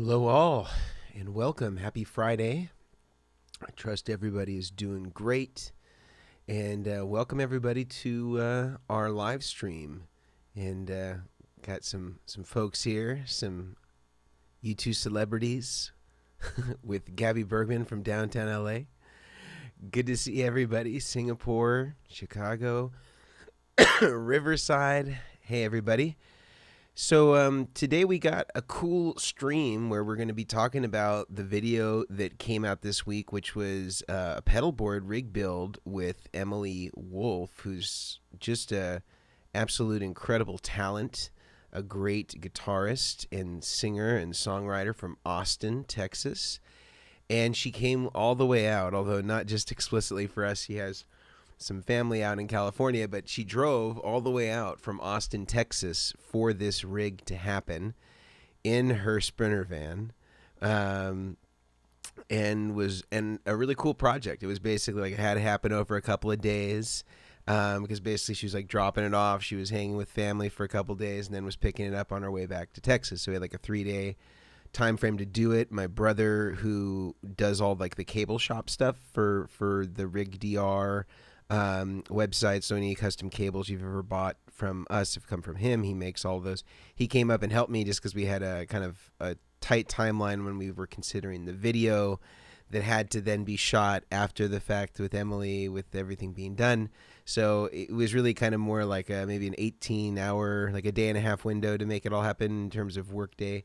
Hello, all, and welcome. Happy Friday. I trust everybody is doing great. And welcome, everybody, to our live stream. And got some folks here, some U2 celebrities with Gabby Bergman from downtown LA. Good to see everybody. Singapore, Chicago, Riverside. Hey, everybody. So today we got a cool stream where we're going to be talking about the video that came out this week, which was a pedalboard rig build with Emily Wolfe, who's just a absolute incredible talent, a great guitarist and singer and songwriter from Austin, Texas. And she came all the way out, although not just explicitly for us. She has some family out in California, but she drove all the way out from Austin, Texas for this rig to happen in her Sprinter van. And a really cool project. It was basically like it had to happen over a couple of days, because basically she was like dropping it off. She was hanging with family for a couple of days and then was picking it up on her way back to Texas. So we had like a 3-day time frame to do it. My brother, who does all like the cable shop stuff for the Rig DR website, so any custom cables you've ever bought from us have come from him. He makes all those. He came up and helped me just because we had a kind of a tight timeline when we were considering the video that had to then be shot after the fact with Emily, with everything being done. So it was really kind of more like maybe an 18-hour, like a day and a half window to make it all happen in terms of workday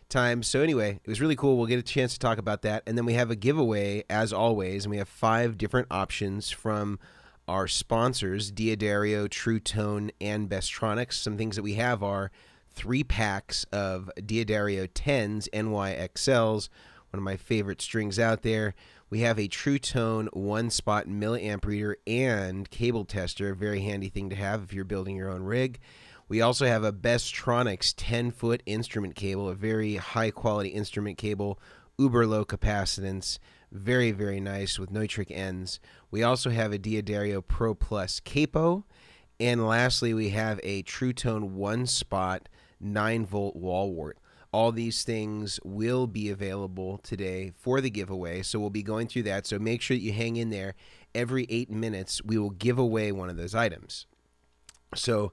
time. So anyway, it was really cool. We'll get a chance to talk about that. And then we have a giveaway, as always, and we have 5 different options from our sponsors, Diodario, True Tone, and Bestronix. Some things that we have are 3 packs of Diodario 10s, NYXLs, one of my favorite strings out there. We have a True Tone 1-spot milliamp reader and cable tester, a very handy thing to have if you're building your own rig. We also have a Bestronix 10-foot instrument cable, a very high-quality instrument cable, uber low capacitance, very, very nice with no trick ends. We also have a Diodario Pro Plus capo. And lastly, we have a True Tone 1-spot 9-volt wall wart. All these things will be available today for the giveaway, so we'll be going through that. So make sure that you hang in there. Every 8 minutes, we will give away one of those items. So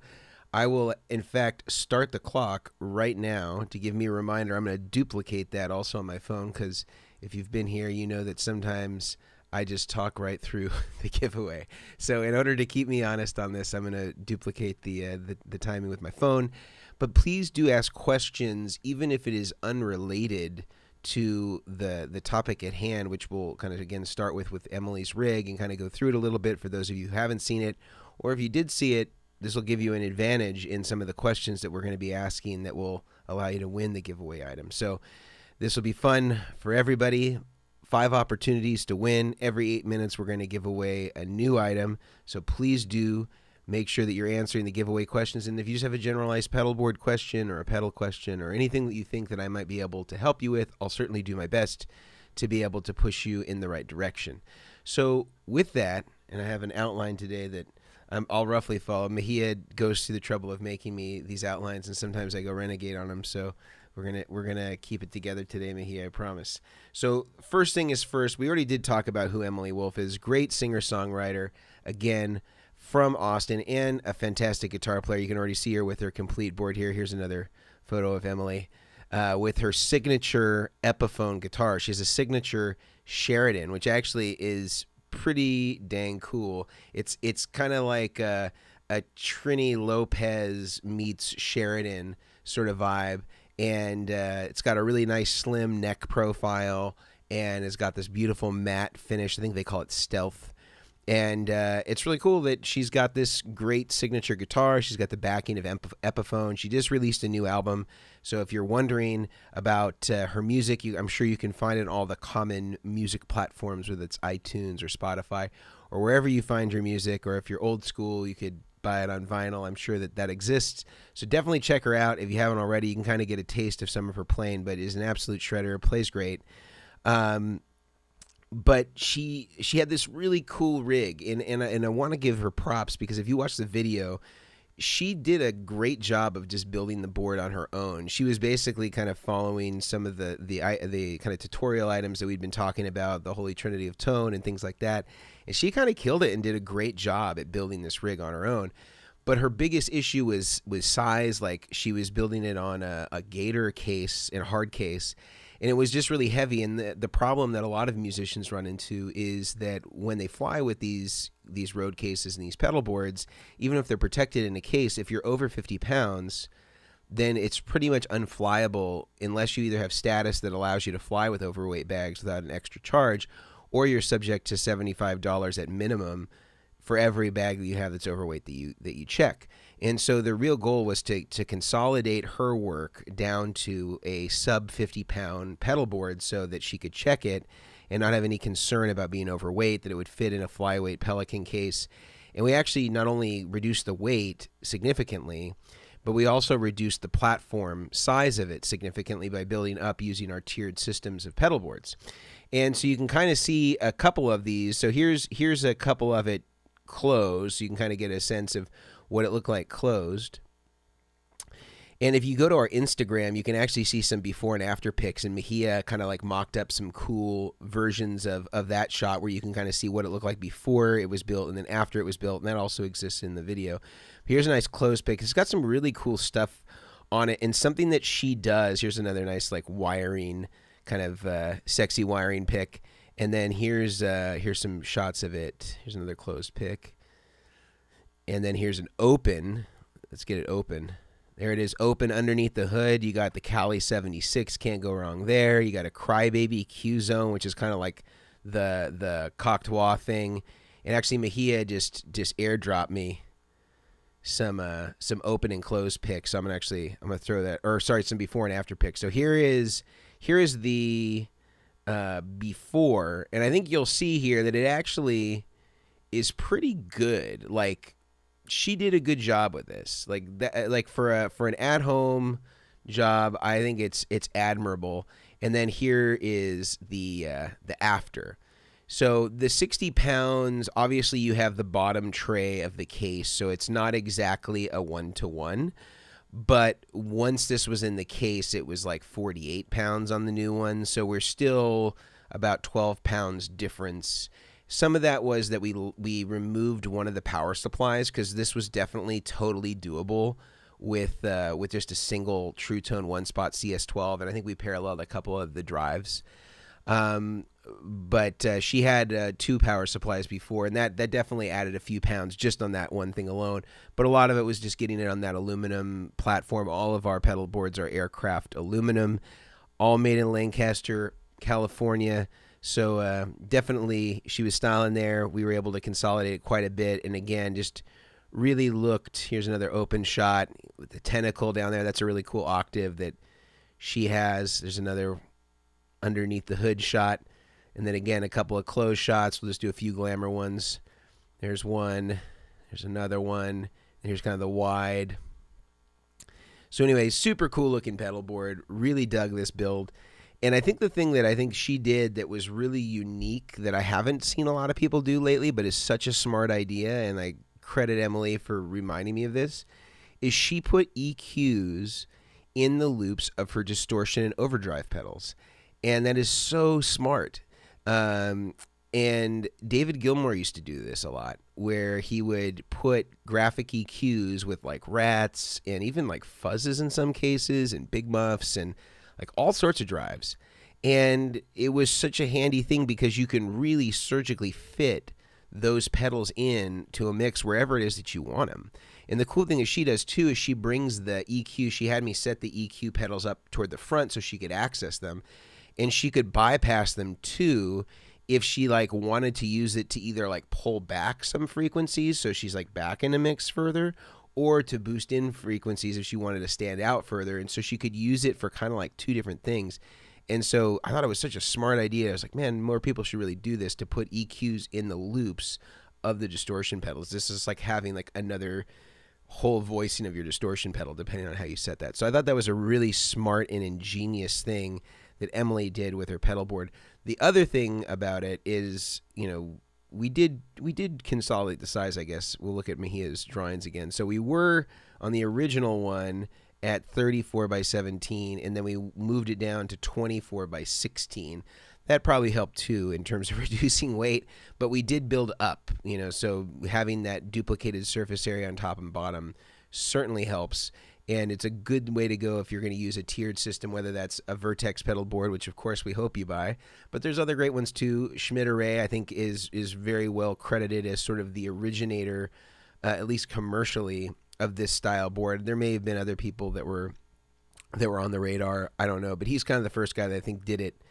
I will, in fact, start the clock right now to give me a reminder. I'm going to duplicate that also on my phone, because if you've been here, you know that sometimes I just talk right through the giveaway. So in order to keep me honest on this, I'm going to duplicate the timing with my phone. But please do ask questions, even if it is unrelated to the topic at hand, which we'll kind of, again, start with Emily's rig and kind of go through it a little bit for those of you who haven't seen it. Or if you did see it, this will give you an advantage in some of the questions that we're going to be asking that will allow you to win the giveaway item. So this will be fun for everybody. 5 opportunities to win. Every 8 minutes, we're going to give away a new item. So please do make sure that you're answering the giveaway questions. And if you just have a generalized pedalboard question or a pedal question or anything that you think that I might be able to help you with, I'll certainly do my best to be able to push you in the right direction. So with that, and I have an outline today that I'll roughly follow. Mejia goes through the trouble of making me these outlines, and sometimes I go renegade on them. So we're gonna keep it together today, Mejia, I promise. So first thing is first. We already did talk about who Emily Wolfe is. Great singer-songwriter, again, from Austin, and a fantastic guitar player. You can already see her with her complete board here. Here's another photo of Emily with her signature Epiphone guitar. She has a signature Sheridan, which actually is pretty dang cool. It's kind of like a Trini Lopez meets Sheridan sort of vibe. And it's got a really nice slim neck profile, and it's got this beautiful matte finish. I think they call it stealth. And it's really cool that she's got this great signature guitar. She's got the backing of Epiphone. She just released a new album. So if you're wondering about her music, I'm sure you can find it on all the common music platforms, whether it's iTunes or Spotify or wherever you find your music. Or if you're old school, you could buy it on vinyl. I'm sure that exists. So definitely check her out. If you haven't already, you can kind of get a taste of some of her playing, but is an absolute shredder, plays great. But she had this really cool rig, and I want to give her props, because if you watch the video, she did a great job of just building the board on her own. She was basically kind of following some of the kind of tutorial items that we'd been talking about, the Holy Trinity of Tone and things like that. And she kind of killed it and did a great job at building this rig on her own. But her biggest issue was size. Like, she was building it on a Gator case, in a hard case, and it was just really heavy. And the problem that a lot of musicians run into is that when they fly with these road cases and these pedal boards, even if they're protected in a case, if you're over 50 pounds, then it's pretty much unflyable unless you either have status that allows you to fly with overweight bags without an extra charge, or you're subject to $75 at minimum for every bag that you have that's overweight that you check. And so the real goal was to consolidate her work down to a sub 50 pound pedal board so that she could check it and not have any concern about being overweight, that it would fit in a flyweight Pelican case. And we actually not only reduced the weight significantly, but we also reduced the platform size of it significantly by building up using our tiered systems of pedal boards. And so you can kind of see a couple of these. So here's a couple of it closed, so you can kind of get a sense of what it looked like closed. And if you go to our Instagram, you can actually see some before and after pics, and Mejia kind of like mocked up some cool versions of that shot where you can kind of see what it looked like before it was built and then after it was built, and that also exists in the video. Here's a nice closed pic. It's got some really cool stuff on it, and something that she does. Here's another nice like wiring, kind of sexy wiring pic. And then here's some shots of it. Here's another closed pic. And then here's an open. Let's get it open. There it is, open underneath the hood. You got the Cali 76, can't go wrong there. You got a Crybaby Q-Zone, which is kind of like the Cocteau thing. And actually Mejia just airdropped me some open and closed pics. So I'm gonna throw that, or sorry, some before and after pics. So here is the before, and I think you'll see here that it actually is pretty good. Like, she did a good job with this. Like that, like for an at-home job, I think it's admirable. And then here is the after. So the 60 pounds, obviously you have the bottom tray of the case, so it's not exactly a 1-to-1. But once this was in the case, it was like 48 pounds on the new one. So we're still about 12 pounds difference. Some of that was that we removed one of the power supplies, because this was definitely totally doable with just a single True Tone one-spot CS12, and I think we paralleled a couple of the drives. But she had 2 power supplies before, and that definitely added a few pounds just on that one thing alone. But a lot of it was just getting it on that aluminum platform. All of our pedal boards are aircraft aluminum, all made in Lancaster, California. So definitely she was styling there. We were able to consolidate it quite a bit. And again, just really looked, here's another open shot with the tentacle down there. That's a really cool octave that she has. There's another underneath the hood shot. And then again, a couple of closed shots. We'll just do a few glamour ones. There's one. There's another one. And here's kind of the wide. So anyway, super cool looking pedal board. Really dug this build. And I think the thing that I think she did that was really unique that I haven't seen a lot of people do lately, but is such a smart idea, and I credit Emily for reminding me of this, is she put EQs in the loops of her distortion and overdrive pedals. And that is so smart. And David Gilmour used to do this a lot, where he would put graphic EQs with like rats and even like fuzzes in some cases and big muffs and like all sorts of drives. And it was such a handy thing because you can really surgically fit those pedals in to a mix wherever it is that you want them. And the cool thing is she does too is she brings the EQ. She had me set the EQ pedals up toward the front so she could access them, and she could bypass them too if she like wanted to use it to either like pull back some frequencies so she's like back in a mix further, or to boost in frequencies if she wanted to stand out further. And so she could use it for kind of like 2 different things. And so I thought it was such a smart idea. I was like, man, more people should really do this, to put EQs in the loops of the distortion pedals. This is like having like another whole voicing of your distortion pedal, depending on how you set that. So I thought that was a really smart and ingenious thing that Emily did with her pedal board. The other thing about it is, you know, we did consolidate the size, I guess. We'll look at Mejia's drawings again. So we were on the original one at 34 by 17, and then we moved it down to 24 by 16. That probably helped too in terms of reducing weight, but we did build up, so having that duplicated surface area on top and bottom certainly helps. And it's a good way to go if you're going to use a tiered system, whether that's a Vertex pedal board, which of course we hope you buy, but there's other great ones too. Schmidt Array, I think, is very well credited as sort of the originator, at least commercially, of this style board. There may have been other people that were on the radar. I don't know, but he's kind of the first guy that I think did it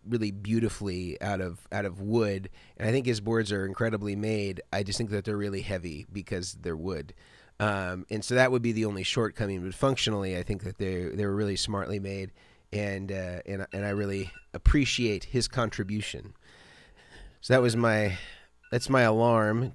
really beautifully out of wood. And I think his boards are incredibly made. I just think that they're really heavy because they're wood. And so that would be the only shortcoming. But functionally, I think that they're really smartly made, and I really appreciate his contribution. So that's my alarm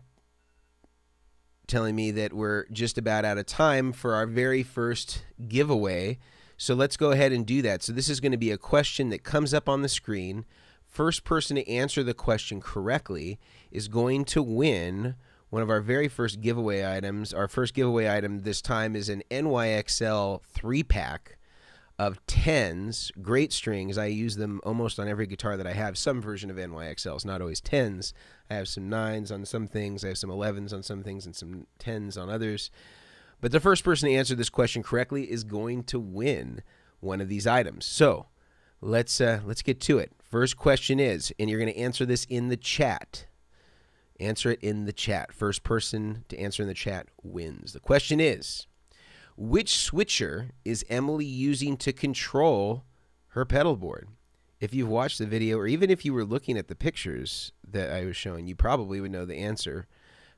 telling me that we're just about out of time for our very first giveaway. So let's go ahead and do that. So this is going to be a question that comes up on the screen. First person to answer the question correctly is going to win one of our very first giveaway items. Our first giveaway item this time is an NYXL 3-pack of 10s, great strings. I use them almost on every guitar that I have, some version of NYXLs, not always 10s. I have some 9s on some things, I have some 11s on some things, and some 10s on others. But the first person to answer this question correctly is going to win one of these items. So let's get to it. First question is, and you're going to answer this in the chat. Answer it in the chat. First person to answer in the chat wins. The question is, which switcher is Emily using to control her pedal board? If you've watched the video, or even if you were looking at the pictures that I was showing, you probably would know the answer.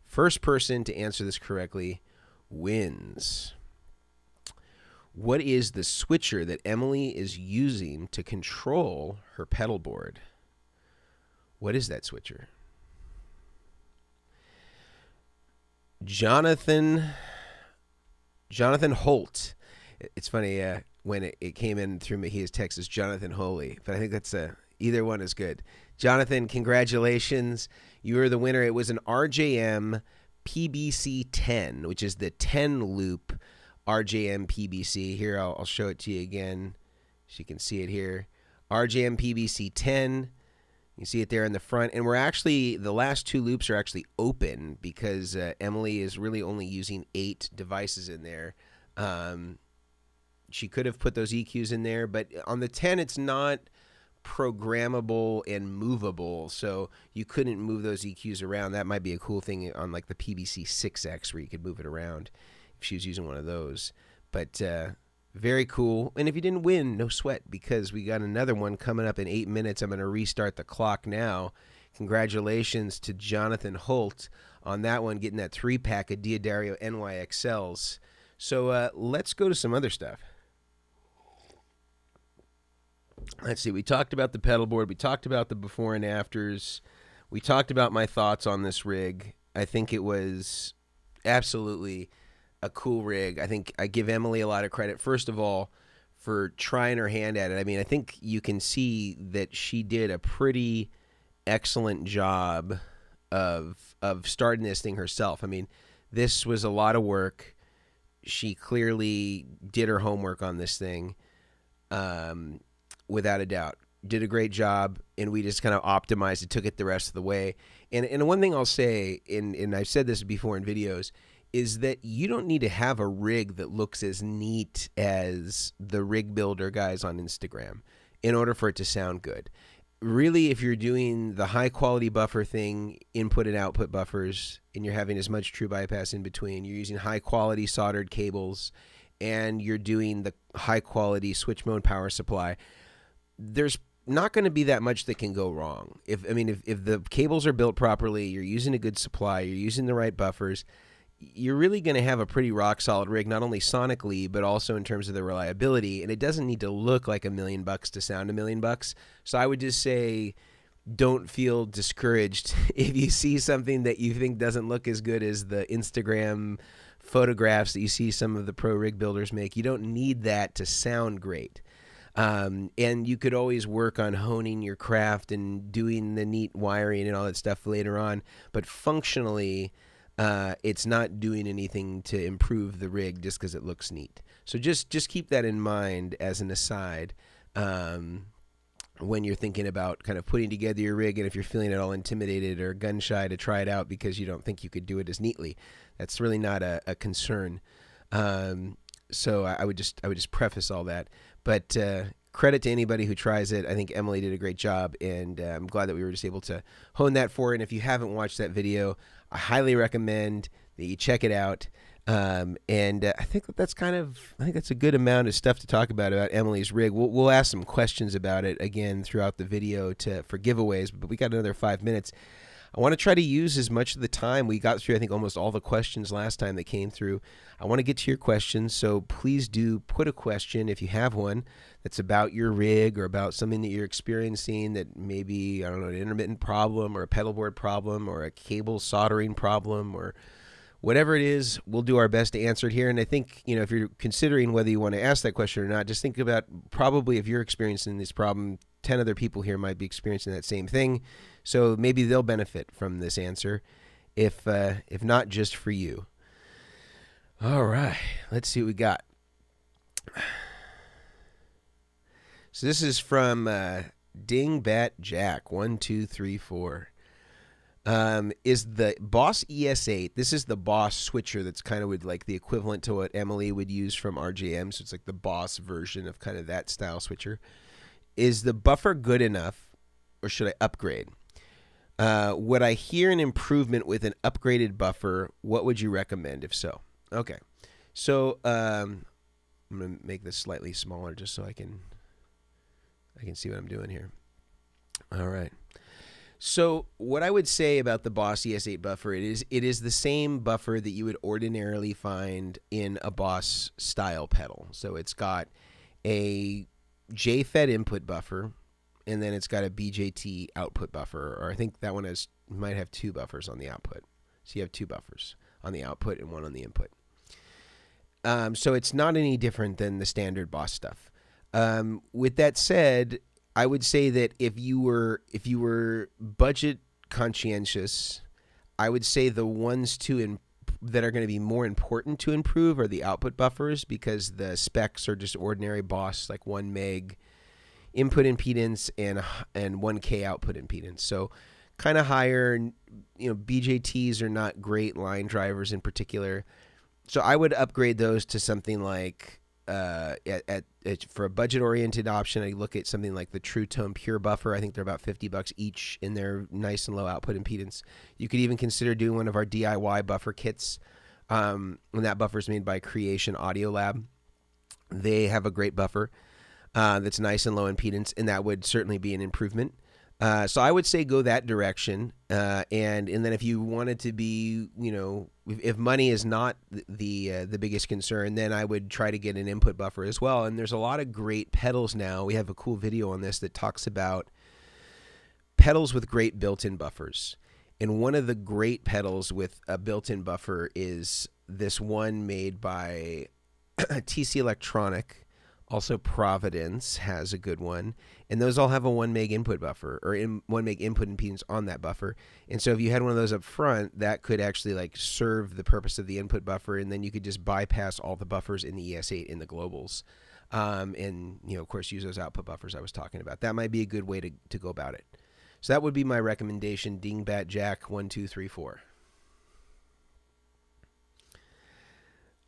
First person to answer this correctly wins. What is the switcher that Emily is using to control her pedal board? What is that switcher? Jonathan Holt. It's funny when it came in through Mejia's text as Jonathan Holy, but I think that's either one is good. Jonathan, congratulations. You are the winner. It was an RJM PBC 10, which is the 10 loop RJM PBC. Here, I'll show it to you again so you can see it here. RJM PBC 10. You see it there in the front, and the last two loops are actually open because Emily is really only using 8 devices in there. She could have put those EQs in there, but on the 10, it's not programmable and movable, so you couldn't move those EQs around. That might be a cool thing on like the PBC 6X where you could move it around if she was using one of those. But very cool. And if you didn't win, no sweat, because we got another one coming up in 8 minutes. I'm going to restart the clock now. Congratulations to Jonathan Holt on that one, getting that 3-pack of Diodario NYXLs. So let's go to some other stuff. Let's see. We talked about the pedal board. We talked about the before and afters. We talked about my thoughts on this rig. I think it was absolutely a cool rig. I think I give Emily a lot of credit, first of all, for trying her hand at it. I mean, I think you can see that she did a pretty excellent job of starting this thing herself. I mean, this was a lot of work. She clearly did her homework on this thing, without a doubt. Did a great job, and we just kind of optimized it, took it the rest of the way. And one thing I'll say, and I've said this before in videos, is that you don't need to have a rig that looks as neat as the rig builder guys on Instagram in order for it to sound good. Really, if you're doing the high quality buffer thing, input and output buffers, and you're having as much true bypass in between, you're using high quality soldered cables, and you're doing the high quality switch mode power supply, there's not going to be that much that can go wrong. If the cables are built properly, you're using a good supply, you're using the right buffers, you're really going to have a pretty rock solid rig, not only sonically, but also in terms of the reliability. And it doesn't need to look like $1 million to sound $1 million. So I would just say, don't feel discouraged if you see something that you think doesn't look as good as the Instagram photographs that you see some of the pro rig builders make. You don't need that to sound great. And you could always work on honing your craft and doing the neat wiring and all that stuff later on. But functionally, it's not doing anything to improve the rig just because it looks neat. So just keep that in mind as an aside when you're thinking about kind of putting together your rig, and if you're feeling at all intimidated or gun shy to try it out because you don't think you could do it as neatly. That's really not a concern. So I would just preface all that. But credit to anybody who tries it. I think Emily did a great job, and I'm glad that we were just able to hone that for her. And if you haven't watched that video, I highly recommend that you check it out. And I think that's a good amount of stuff to talk about Emily's rig. We'll ask some questions about it again throughout the video for giveaways, but we got another 5 minutes. I want to try to use as much of the time. We got through, I think, almost all the questions last time that came through. I want to get to your questions, so please do put a question if you have one that's about your rig or about something that you're experiencing that maybe, I don't know, an intermittent problem or a pedal board problem or a cable soldering problem or whatever it is. We'll do our best to answer it here. And I think, if you're considering whether you want to ask that question or not, just think about probably if you're experiencing this problem, 10 other people here might be experiencing that same thing. So maybe they'll benefit from this answer, if not just for you. All right, let's see what we got. So this is from Dingbat Jack 1234. Is the Boss ES8? This is the Boss switcher. That's kind of like the equivalent to what Emily would use from RJM. So it's like the Boss version of kind of that style switcher. Is the buffer good enough, or should I upgrade? Would I hear an improvement with an upgraded buffer? What would you recommend if so? Okay. So I'm going to make this slightly smaller just so I can see what I'm doing here. All right. So what I would say about the Boss ES8 buffer, it is the same buffer that you would ordinarily find in a Boss style pedal. So it's got a JFET input buffer, and then it's got a BJT output buffer, or I think that one might have two buffers on the output. So you have two buffers on the output and one on the input. So it's not any different than the standard Boss stuff. With that said, I would say that if you were budget conscientious, I would say the ones that are going to be more important to improve are the output buffers, because the specs are just ordinary Boss, like 1 meg input impedance and 1K output impedance. So kind of higher. BJTs are not great line drivers in particular. So I would upgrade those to something like for a budget-oriented option, I look at something like the True Tone Pure Buffer. I think they're about $50 each in their nice and low output impedance. You could even consider doing one of our DIY buffer kits. And that buffer is made by Creation Audio Lab. They have a great buffer that's nice and low impedance, and that would certainly be an improvement. So I would say go that direction. And then if you wanted to be, if money is not the biggest concern, then I would try to get an input buffer as well. And there's a lot of great pedals now. We have a cool video on this that talks about pedals with great built-in buffers. And one of the great pedals with a built-in buffer is this one made by TC Electronic. Also, Providence has a good one, and those all have a 1 meg input buffer, or 1 meg input impedance on that buffer. And so if you had one of those up front, that could actually serve the purpose of the input buffer, and then you could just bypass all the buffers in the ES8 in the globals, and of course use those output buffers I was talking about. That might be a good way to go about it. So that would be my recommendation. Dingbat Jack 1234.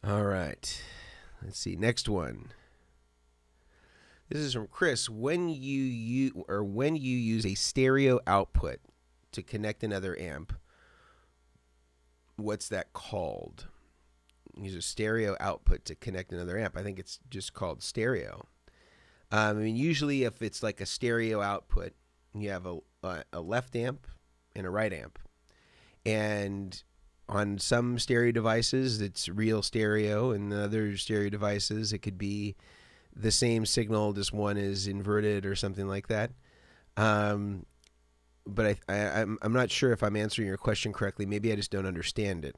All right, let's see, next one. This is from Chris. When you use a stereo output to connect another amp, what's that called? Use a stereo output to connect another amp. I think it's just called stereo. Usually if it's like a stereo output, you have a left amp and a right amp. And on some stereo devices, it's real stereo, and other stereo devices, it could be the same signal, just one is inverted or something like that. But I'm not sure if I'm answering your question correctly. Maybe I just don't understand it.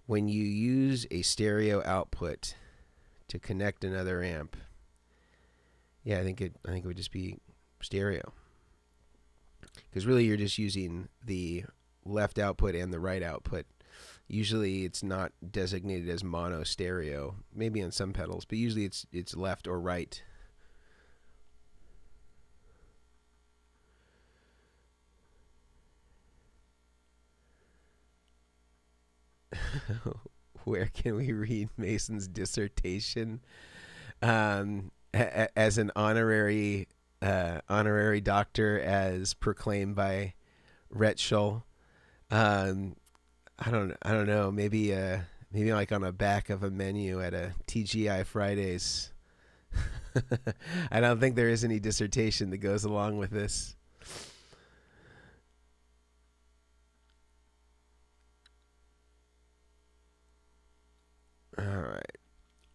When you use a stereo output to connect another amp, Yeah, I think it would just be stereo. Because really you're just using the left output and the right output. Usually it's not designated as mono stereo, maybe on some pedals, but usually it's left or right. Where can we read Mason's dissertation? As an honorary doctor, as proclaimed by Retschel. I don't know. Maybe like on the back of a menu at a TGI Fridays. I don't think there is any dissertation that goes along with this. All right.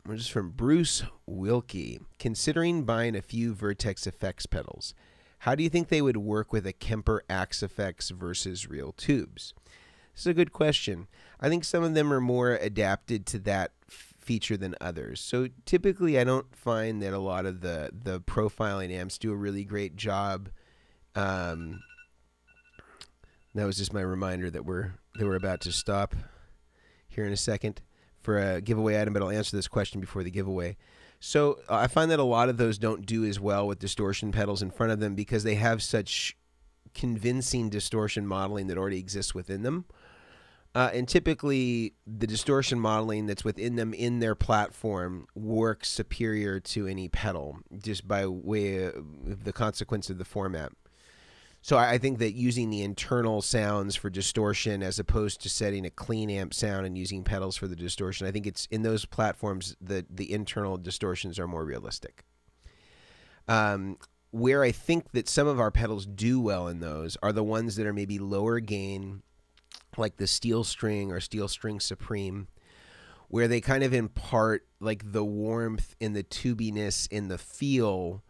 We're just from Bruce Wilkie. Considering buying a few Vertex effects pedals, how do you think they would work with a Kemper Axe effects versus real tubes? This is a good question. I think some of them are more adapted to that feature than others. So typically I don't find that a lot of the profiling amps do a really great job. That was just my reminder that we're about to stop here in a second for a giveaway item, but I'll answer this question before the giveaway. So I find that a lot of those don't do as well with distortion pedals in front of them because they have such convincing distortion modeling that already exists within them. And typically the distortion modeling that's within them in their platform works superior to any pedal just by way of the consequence of the format. So I think that using the internal sounds for distortion as opposed to setting a clean amp sound and using pedals for the distortion, I think it's in those platforms the internal distortions are more realistic. Where I think that some of our pedals do well in those are the ones that are maybe lower gain, like the Steel String or Steel String Supreme, where they kind of impart like the warmth and the tubiness and the feel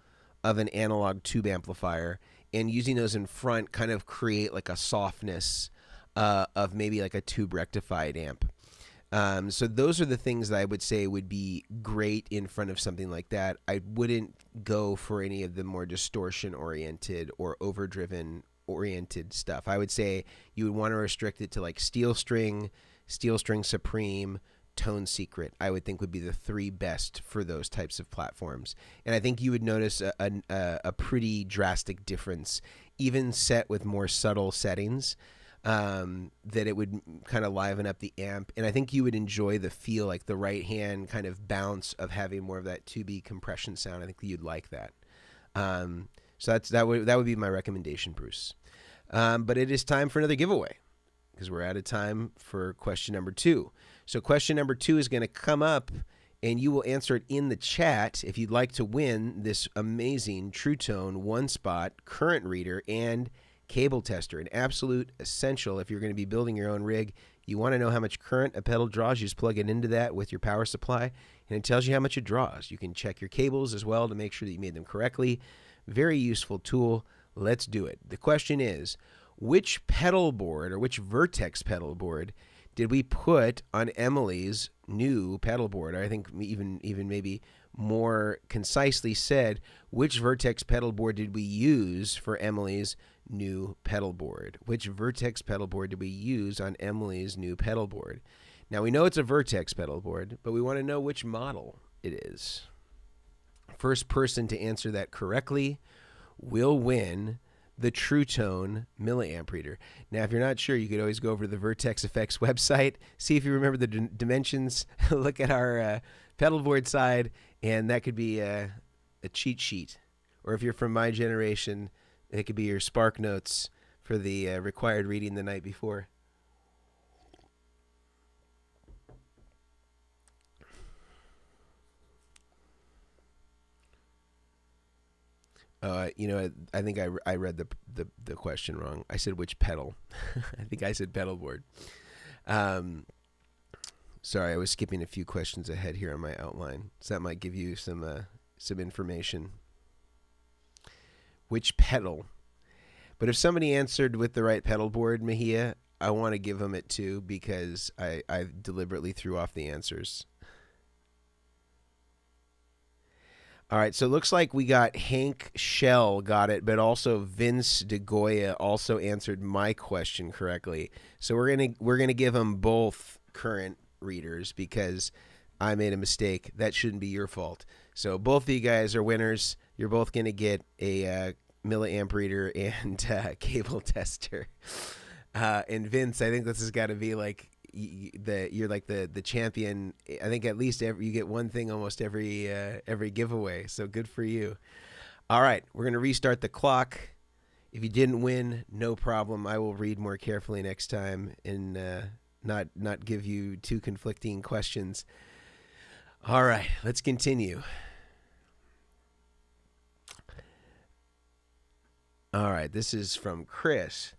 of an analog tube amplifier, and using those in front kind of create like a softness of maybe like a tube rectified amp. So those are the things that I would say would be great in front of something like that. I wouldn't go for any of the more distortion oriented or overdriven oriented stuff. I would say you would want to restrict it to like Steel String Supreme, Tone Secret. I would think would be the three best for those types of platforms. And I think you would notice a pretty drastic difference, even set with more subtle settings, that it would kind of liven up the amp. And I think you would enjoy the feel, like the right hand kind of bounce of having more of that 2B compression sound. I think you'd like that. So that would be my recommendation, Bruce. But it is time for another giveaway because we're out of time for question number 2. So question number 2 is going to come up, and you will answer it in the chat if you'd like to win this amazing True Tone one-spot current reader and cable tester, an absolute essential if you're going to be building your own rig. You want to know how much current a pedal draws, you just plug it into that with your power supply, and it tells you how much it draws. You can check your cables as well to make sure that you made them correctly. Very useful tool. Let's do it. The question is, which pedal board or which Vertex pedal board did we put on Emily's new pedal board? I think even maybe more concisely said, which Vertex pedal board did we use for Emily's new pedal board? Which Vertex pedal board did we use on Emily's new pedal board? Now we know it's a Vertex pedal board, but we want to know which model it is. First person to answer that correctly will win the True Tone milliamp reader. Now, if you're not sure, you could always go over to the Vertex Effects website, see if you remember the dimensions, look at our pedal board side, and that could be a cheat sheet. Or if you're from my generation, it could be your Spark Notes for the required reading the night before. I think I read the question wrong. I said which pedal. I think I said pedal board. Sorry, I was skipping a few questions ahead here on my outline, so that might give you some information. Which pedal? But if somebody answered with the right pedal board, Mejia, I want to give them it too because I deliberately threw off the answers. All right, so it looks like we got Hank Shell got it, but also Vince DeGoya also answered my question correctly. So we're gonna give them both current readers because I made a mistake. That shouldn't be your fault. So both of you guys are winners. You're both gonna get a milliamp reader and cable tester. And Vince, I think this has got to be like you're like the champion. I think at least you get one thing almost every giveaway. So good for you. All right, we're gonna restart the clock. If you didn't win, no problem. I will read more carefully next time and not give you two conflicting questions. All right, let's continue. All right, this is from Chris.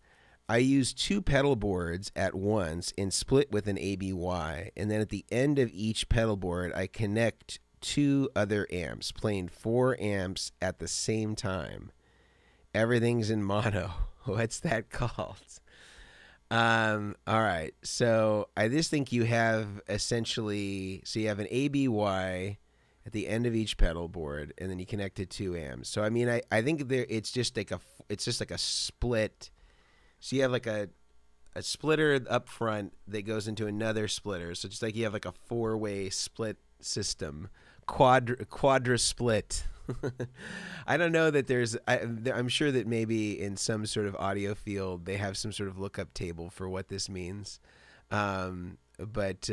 I use two pedal boards at once and split with an ABY, and then at the end of each pedal board, I connect two other amps, playing 4 amps at the same time. Everything's in mono. What's that called? All right, so I just think you have essentially, so you have an ABY at the end of each pedal board, and then you connect to 2 amps. So I mean, I think it's just like a split. So you have like a splitter up front that goes into another splitter. So just like you have like a 4-way split system, quadra split. I don't know that I'm sure that maybe in some sort of audio field they have some sort of lookup table for what this means. But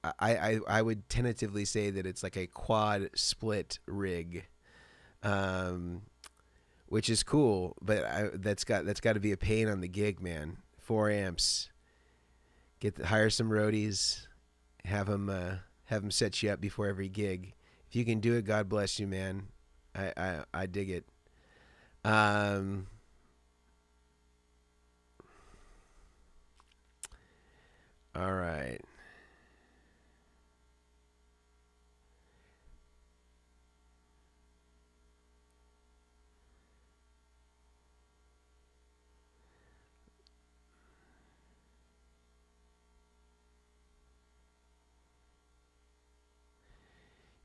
I would tentatively say that it's like a quad split rig. Which is cool, but that's got to be a pain on the gig, man. 4 amps. Hire some roadies, have them set you up before every gig. If you can do it, God bless you, man. I dig it. All right.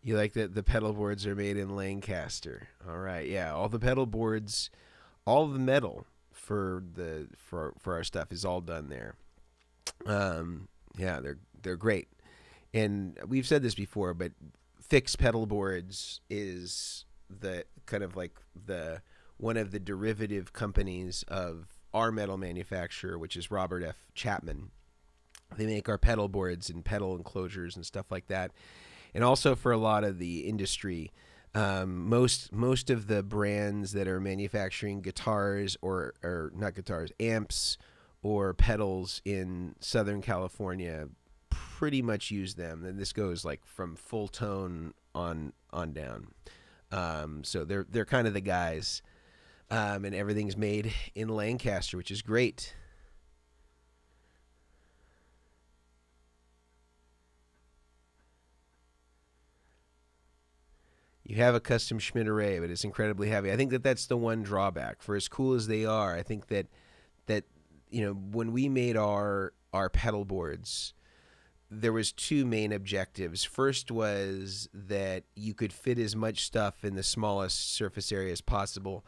You like that the pedal boards are made in Lancaster. All right, yeah. All the pedal boards, all the metal for our stuff is all done there. Yeah, they're great. And we've said this before, but fixed pedal boards is the kind of like the one of the derivative companies of our metal manufacturer, which is Robert F. Chapman. They make our pedal boards and pedal enclosures and stuff like that. And also for a lot of the industry, most of the brands that are manufacturing guitars or not guitars, amps or pedals in Southern California pretty much use them. And this goes like from Full Tone on down. So they're kind of the guys, and everything's made in Lancaster, which is great. You have a custom Schmidt array, but it's incredibly heavy. I think that's the one drawback. For as cool as they are, I think that when we made our pedal boards, there was 2 main objectives. First was that you could fit as much stuff in the smallest surface area as possible.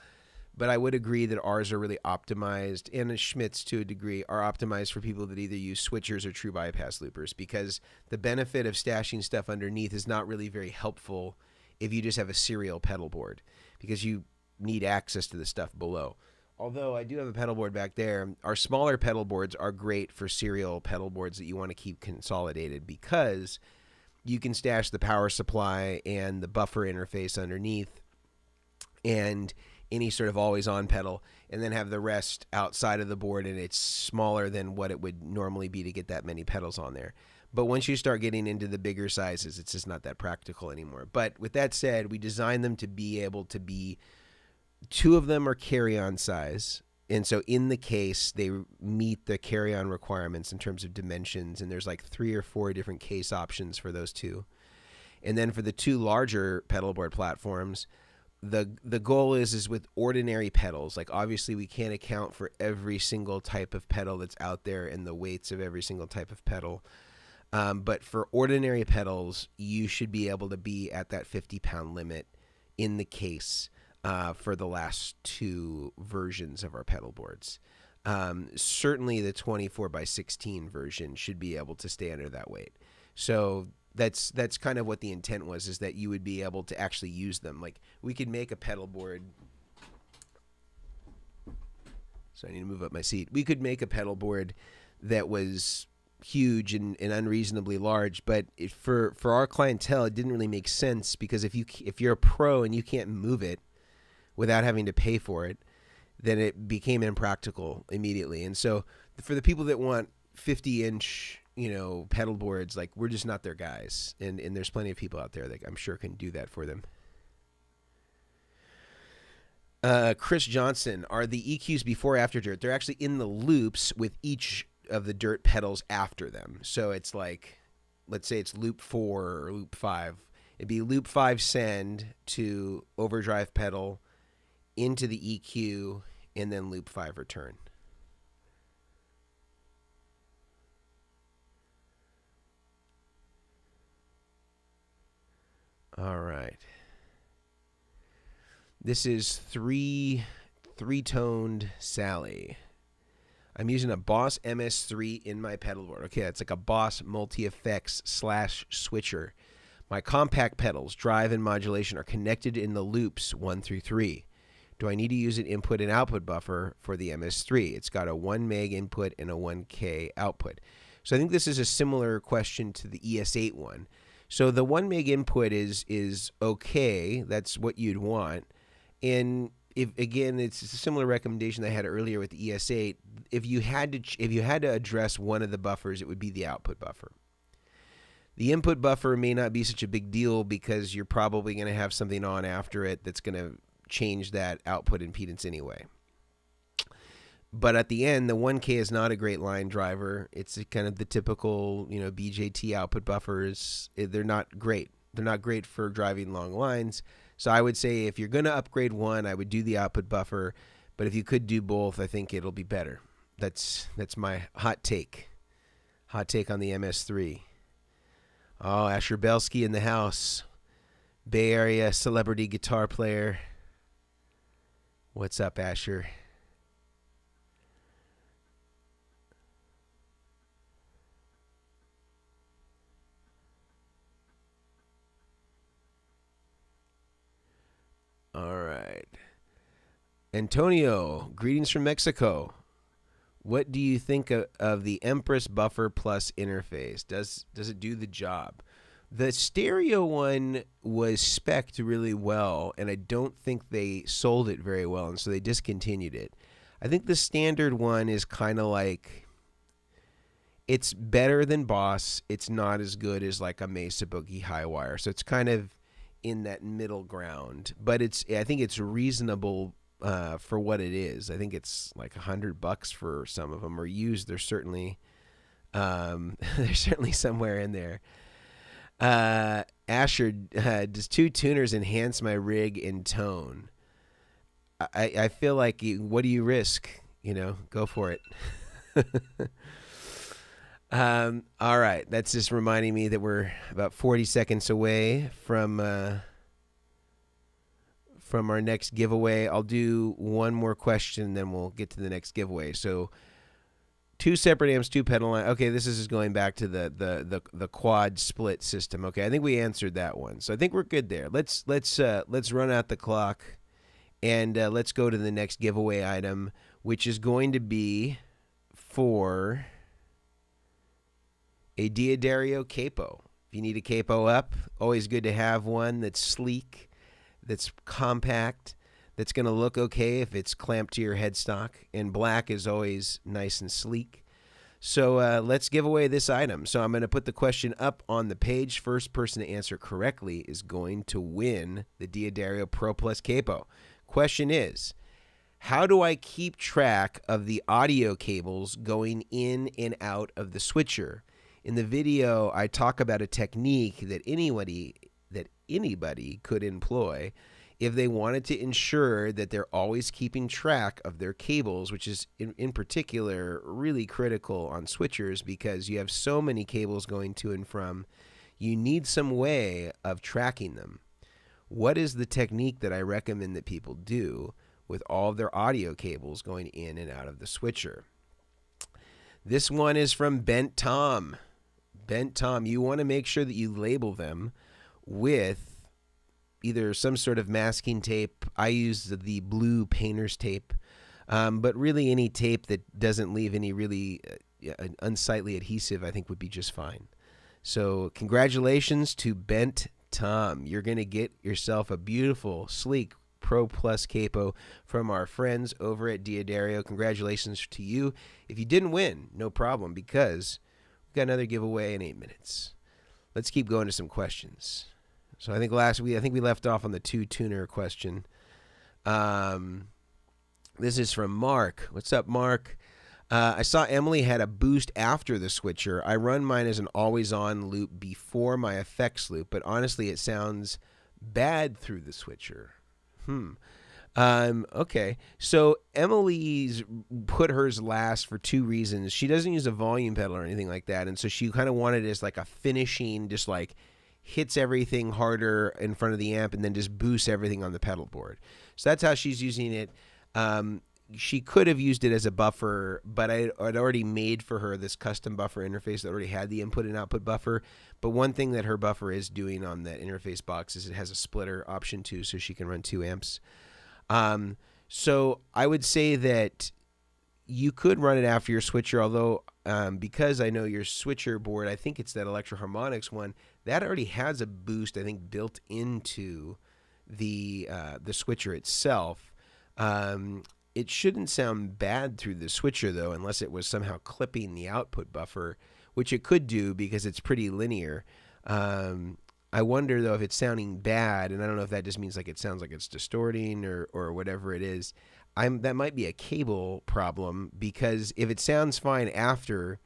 But I would agree that ours are really optimized, and the Schmidts to a degree are optimized for people that either use switchers or true bypass loopers, because the benefit of stashing stuff underneath is not really very helpful if you just have a serial pedal board, because you need access to the stuff below. Although I do have a pedal board back there, our smaller pedal boards are great for serial pedal boards that you want to keep consolidated, because you can stash the power supply and the buffer interface underneath and any sort of always-on pedal, and then have the rest outside of the board, and it's smaller than what it would normally be to get that many pedals on there. But once you start getting into the bigger sizes, it's just not that practical anymore. But with that said, we designed them to be able to be, 2 of them are carry-on size. And so in the case, they meet the carry-on requirements in terms of dimensions. And there's like 3 or 4 different case options for those 2. And then for the 2 larger pedal board platforms, the goal is with ordinary pedals. Like obviously we can't account for every single type of pedal that's out there and the weights of every single type of pedal. But for ordinary pedals, you should be able to be at that 50-pound limit in the case for the last two versions of our pedal boards. Certainly the 24x16 version should be able to stay under that weight. So that's kind of what the intent was, is that you would be able to actually use them. Like, we could make a pedal board. So I need to move up my seat. We could make a pedal board that was huge and unreasonably large, but for our clientele, it didn't really make sense, because if you're a pro and you can't move it without having to pay for it, then it became impractical immediately. And so for the people that want 50-inch, pedal boards, like, we're just not their guys. And there's plenty of people out there that I'm sure can do that for them. Chris Johnson, are the EQs before or after dirt? They're actually in the loops with each of the dirt pedals after them. So it's like, let's say it's loop 4 or loop 5. It'd be loop 5 send to overdrive pedal into the EQ, and then loop 5 return. All right. This is three-toned Sally. I'm using a Boss MS3 in my pedal board. Okay, that's like a Boss multi-effects / switcher. My compact pedals, drive and modulation, are connected in the loops 1 through 3. Do I need to use an input and output buffer for the MS3? It's got a 1 meg input and a 1K output. So I think this is a similar question to the ES8 one. So the 1 meg input is okay. That's what you'd want. And again, it's a similar recommendation I had earlier with the ES8. If you had to address one of the buffers, it would be the output buffer. The input buffer may not be such a big deal, because you're probably going to have something on after it that's going to change that output impedance anyway. But at the end, the 1K is not a great line driver. It's kind of the typical, BJT output buffers. They're not great. They're not great for driving long lines. So I would say if you're going to upgrade one, I would do the output buffer. But if you could do both, I think it'll be better. That's my hot take. Hot take on the MS3. Oh, Asher Belsky in the house. Bay Area celebrity guitar player. What's up, Asher? All right. Antonio, greetings from Mexico. What do you think of the Empress Buffer Plus interface? Does it do the job? The stereo one was spec'd really well, and I don't think they sold it very well, and so they discontinued it. I think the standard one is kind of like, it's better than Boss. It's not as good as like a Mesa Boogie high wire, so it's kind of in that middle ground. But I think it's reasonable for what it is. I think it's like $100 for some of them, or used. They're certainly somewhere in there. Asher, does 2 tuners enhance my rig and tone? I feel like, what do you risk? Go for it. All right. That's just reminding me that we're about 40 seconds away from our next giveaway. I'll do one more question, then we'll get to the next giveaway. So 2 separate amps, 2 pedal line. Okay, this is going back to the quad split system. Okay, I think we answered that one. So I think we're good there. Let's run out the clock, and let's go to the next giveaway item, which is going to be for a Diodario capo. If you need a capo up, always good to have one that's sleek, that's compact, that's going to look okay if it's clamped to your headstock, and black is always nice and sleek. So let's give away this item. So I'm going to put the question up on the page. First person to answer correctly is going to win the Diodario Pro Plus Capo. Question is, how do I keep track of the audio cables going in and out of the switcher? In the video, I talk about a technique that anybody could employ if they wanted to ensure that they're always keeping track of their cables, which is in particular really critical on switchers because you have so many cables going to and from. You need some way of tracking them. what is the technique that I recommend that people do with all of their audio cables going in and out of the switcher? This one is from Bent Tom. Bent Tom, you want to make sure that you label them with either some sort of masking tape. I use the blue painter's tape, but really any tape that doesn't leave any really unsightly adhesive, I think would be just fine. So congratulations to Bent Tom. You're going to get yourself a beautiful, sleek Pro Plus capo from our friends over at Diodario. Congratulations to you. If you didn't win, no problem, because we've got another giveaway in 8 minutes. Let's keep going to some questions. So I think we left off on the 2-tuner question. This is from Mark. What's up, Mark? I saw Emily had a boost after the switcher. I run mine as an always-on loop before my effects loop, but honestly, it sounds bad through the switcher. Okay. So Emily's put hers last for 2 reasons. She doesn't use a volume pedal or anything like that, and so she kind of wanted it as like a finishing, just like hits everything harder in front of the amp and then just boosts everything on the pedal board. So that's how she's using it. She could have used it as a buffer, but I'd already made for her this custom buffer interface that already had the input and output buffer. But one thing that her buffer is doing on that interface box is it has a splitter option too, so she can run 2 amps. So I would say that you could run it after your switcher, although because I know your switcher board, I think it's that Electro Harmonics one, that already has a boost, I think, built into the switcher itself. It shouldn't sound bad through the switcher, though, unless it was somehow clipping the output buffer, which it could do because it's pretty linear. I wonder, though, if it's sounding bad, and I don't know if that just means like it sounds like it's distorting or whatever it is. That might be a cable problem, because if it sounds fine after,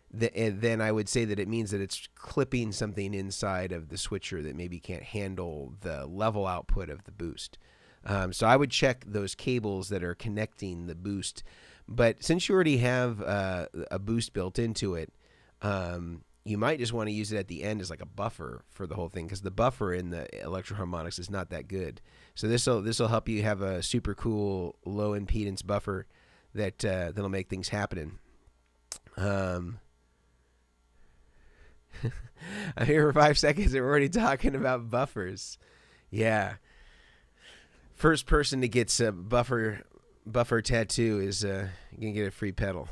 then I would say that it means that it's clipping something inside of the switcher that maybe can't handle the level output of the boost. So I would check those cables that are connecting the boost. But since you already have a boost built into it, you might just want to use it at the end as like a buffer for the whole thing, because the buffer in the Electro Harmonics is not that good. So this will help you have a super cool low impedance buffer that'll make things happening. I'm here for 5 seconds and we're already talking about buffers. Yeah. First person that gets a buffer tattoo is gonna get a free pedal.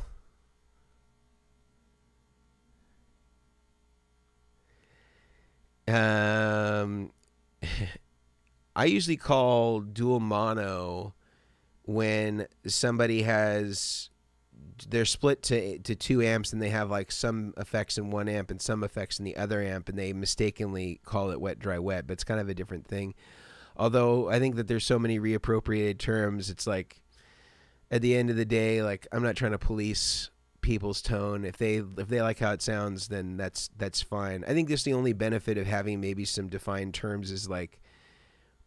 I usually call dual mono when somebody they're split to 2 amps and they have like some effects in one amp and some effects in the other amp, and they mistakenly call it wet, dry, wet, but it's kind of a different thing. Although I think that there's so many reappropriated terms, it's like at the end of the day, like I'm not trying to police people's tone. If they like how it sounds, then that's fine. I think just the only benefit of having maybe some defined terms is like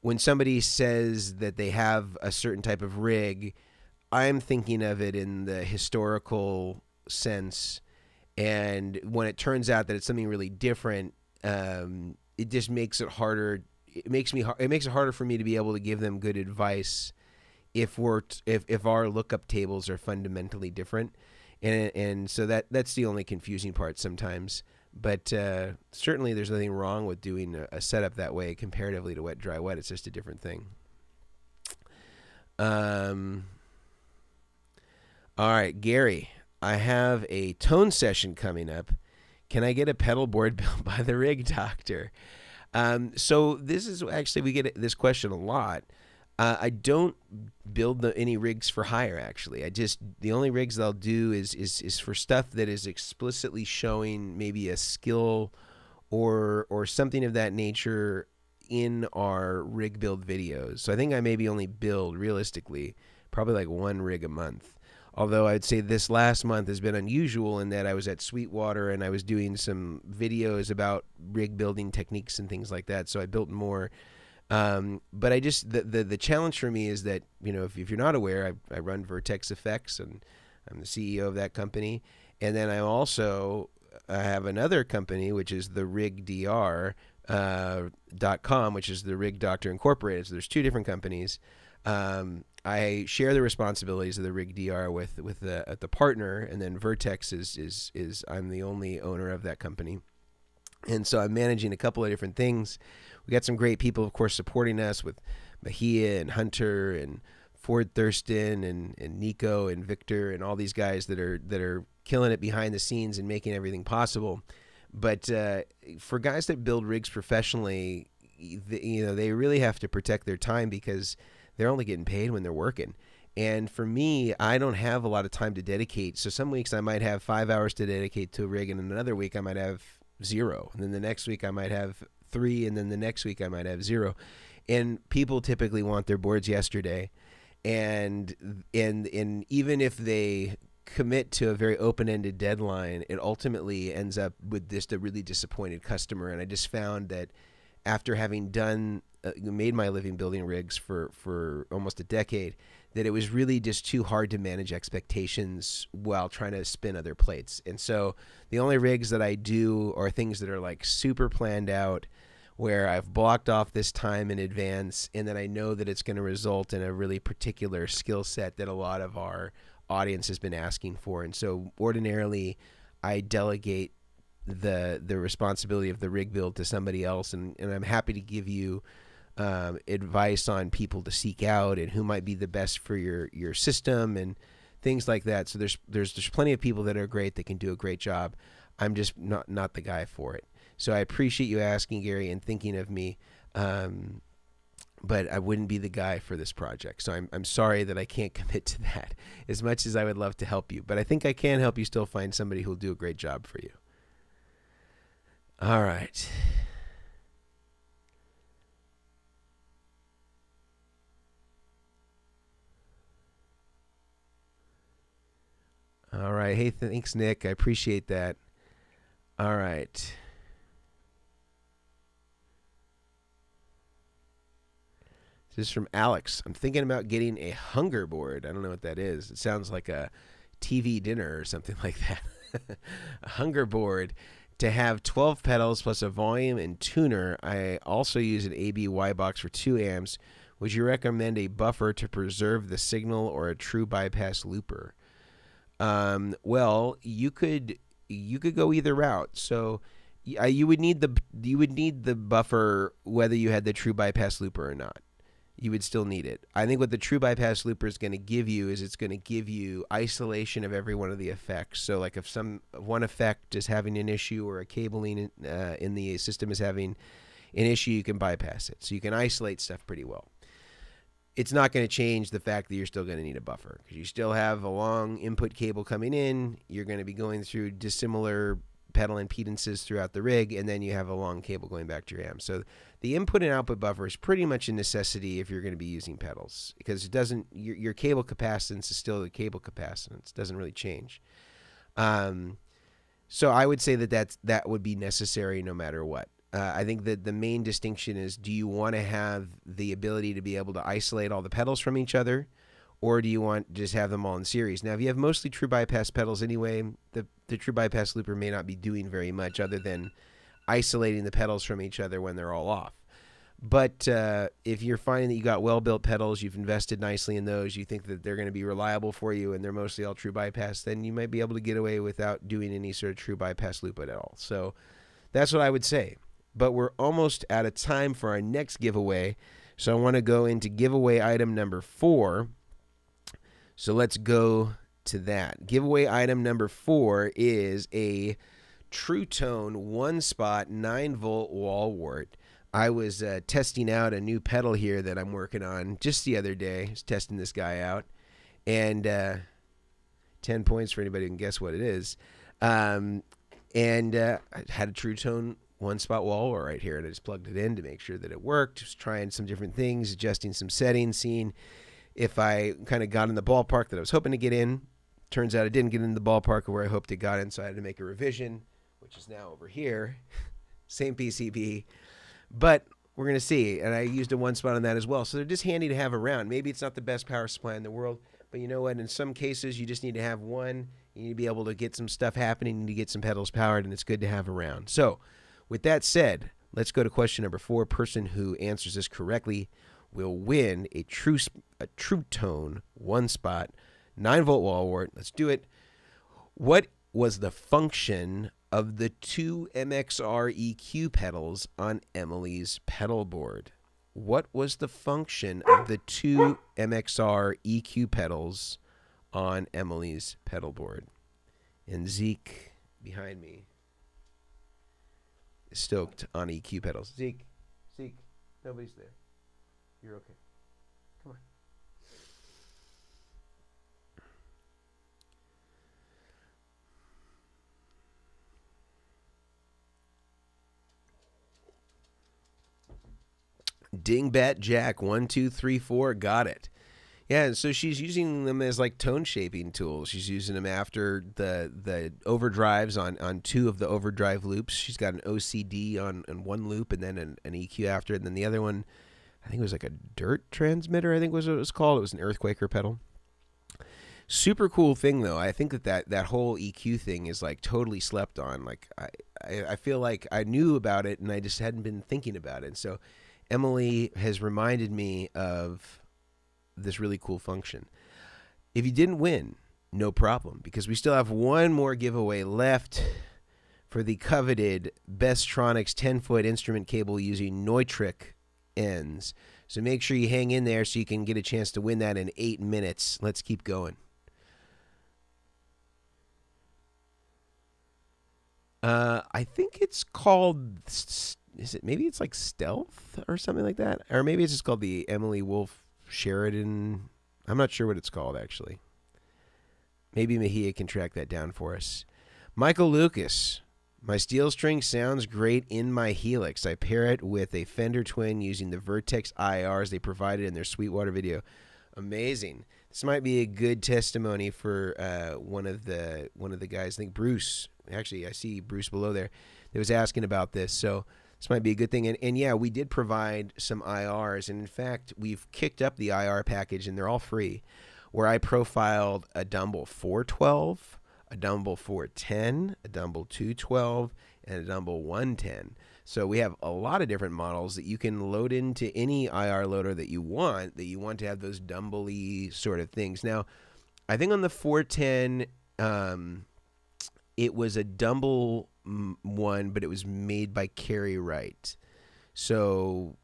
when somebody says that they have a certain type of rig, I'm thinking of it in the historical sense, and when it turns out that it's something really different, it just makes it harder. It makes it harder for me to be able to give them good advice if our lookup tables are fundamentally different, and so that's the only confusing part sometimes. But certainly there's nothing wrong with doing a setup that way comparatively to wet, dry, wet. It's just a different thing. All right, Gary, I have a tone session coming up. Can I get a pedal board built by the Rig Doctor? So this is actually, we get this question a lot. I don't build any rigs for hire, actually. The only rigs that I'll do is for stuff that is explicitly showing maybe a skill or something of that nature in our rig build videos. So I think I maybe only build, realistically, probably like 1 rig a month. Although I'd say this last month has been unusual in that I was at Sweetwater and I was doing some videos about rig building techniques and things like that. So I built more. But I just, the challenge for me is that, you know, if you're not aware, I run Vertex Effects and I'm the CEO of that company. And then I have another company, which is the Rig DR, .com, which is the Rig Doctor Incorporated. So there's two different companies. I share the responsibilities of the Rig DR with the partner, and then Vertex is I'm the only owner of that company. And so I'm managing a couple of different things. We got some great people, of course, supporting us with Mahia and Hunter and Ford Thurston and Nico and Victor and all these guys that are killing it behind the scenes and making everything possible. But for guys that build rigs professionally, they really have to protect their time because they're only getting paid when they're working. And for me, I don't have a lot of time to dedicate. So some weeks I might have 5 hours to dedicate to a rig, and another week I might have 0. And then the next week I might have 3, and then the next week I might have 0. And people typically want their boards yesterday. And even if they commit to a very open-ended deadline, it ultimately ends up with just a really disappointed customer. And I just found that after having made my living building rigs for almost a decade, that it was really just too hard to manage expectations while trying to spin other plates. And so the only rigs that I do are things that are like super planned out, where I've blocked off this time in advance, and then I know that it's going to result in a really particular skill set that a lot of our audience has been asking for. And so ordinarily I delegate the responsibility of the rig build to somebody else, and I'm happy to give you advice on people to seek out and who might be the best for your system and things like that. So there's plenty of people that are great that can do a great job. I'm just not the guy for it. So I appreciate you asking, Gary, and thinking of me, but I wouldn't be the guy for this project. So I'm sorry that I can't commit to that as much as I would love to help you. But I think I can help you still find somebody who will do a great job for you. All right. All right. Hey, thanks, Nick. I appreciate that. All right. This is from Alex. I'm thinking about getting a hunger board. I don't know what that is. It sounds like a TV dinner or something like that. A hunger board to have 12 pedals plus a volume and tuner. I also use an ABY box for 2 amps. Would you recommend a buffer to preserve the signal or a true bypass looper? Well, you could go either route. So you would need the buffer whether you had the true bypass looper or not. You would still need it. I think what the true bypass looper is going to give you is it's going to give you isolation of every one of the effects. So like if one effect is having an issue or a cabling in the system is having an issue, you can bypass it. So you can isolate stuff pretty well. It's not going to change the fact that you're still going to need a buffer because you still have a long input cable coming in. You're going to be going through dissimilar pedal impedances throughout the rig, and then you have a long cable going back to your amp. So the input and output buffer is pretty much a necessity if you're going to be using pedals because it doesn't your cable capacitance is still the cable capacitance. It doesn't really change. So I would say that would be necessary no matter what. I think that the main distinction is, do you want to have the ability to be able to isolate all the pedals from each other, or do you want to just have them all in series? Now, if you have mostly true bypass pedals anyway, the true bypass looper may not be doing very much other than isolating the pedals from each other when they're all off. But if you're finding that you got well-built pedals, you've invested nicely in those, you think that they're going to be reliable for you, and they're mostly all true bypass, then you might be able to get away without doing any sort of true bypass loop at all. So that's what I would say. But we're almost out of time for our next giveaway. So I want to go into giveaway item number 4. So let's go to that. Giveaway item number 4 is a True Tone 1-spot 9-volt wall wart. I was testing out a new pedal here that I'm working on just the other day. I was testing this guy out. And 10 points for anybody who can guess what it is. I had a True Tone 1-spot wall wart right here, and I just plugged it in to make sure that it worked. Just trying some different things, adjusting some settings, seeing if I kind of got in the ballpark that I was hoping to get in. Turns out I didn't get in the ballpark where I hoped it got in, so I had to make a revision, which is now over here. Same PCB, but we're going to see. And I used a 1-spot on that as well. So they're just handy to have around. Maybe it's not the best power supply in the world, but you know what? In some cases, you just need to have one. You need to be able to get some stuff happening. You need to get some pedals powered, and it's good to have around. So with that said, Let's go to question number 4. Person who answers this correctly will win a true tone, 1 spot, 9-volt wall wart. Let's do it. What was the function of the 2 MXR EQ pedals on Emily's pedal board? What was the function of the 2 MXR EQ pedals on Emily's pedal board? And Zeke, behind me, is stoked on EQ pedals. Zeke, nobody's there. You're okay. Come on. Dingbat Jack 1 2 3 4 got it. Yeah, and so she's using them as like tone shaping tools. She's using them after the overdrives on 2 of the overdrive loops. She's got an OCD on 1 loop and then an EQ after, and then the other one, I think it was like a dirt transmitter, I think was what it was called. It was an earthquaker pedal. Super cool thing though. I think that whole EQ thing is like totally slept on. Like I feel like I knew about it and I just hadn't been thinking about it. And so Emily has reminded me of this really cool function. If you didn't win, no problem, because we still have one more giveaway left for the coveted Bestronix 10-foot instrument cable using Neutrik ends. So make sure you hang in there so you can get a chance to win that in 8 minutes. Let's keep going. I think it's called, maybe it's like Stealth or something like that? Or maybe it's just called the Emily Wolfe Sheridan. I'm not sure what it's called, actually. Maybe Mejia can track that down for us. Michael Lucas. My steel string sounds great in my Helix. I pair it with a Fender Twin using the Vertex IRs they provided in their Sweetwater video. Amazing. This might be a good testimony for one of the guys. I think Bruce. Actually, I see Bruce below there. That was asking about this. So this might be a good thing. And yeah, we did provide some IRs. And in fact, we've kicked up the IR package, and they're all free, where I profiled a Dumble 412, a Dumble 410, a Dumble 212, and a Dumble 110. So we have a lot of different models that you can load into any IR loader that you want to have those Dumble-y sort of things. Now, I think on the 410, it was a Dumble one, but it was made by Carrie Wright. So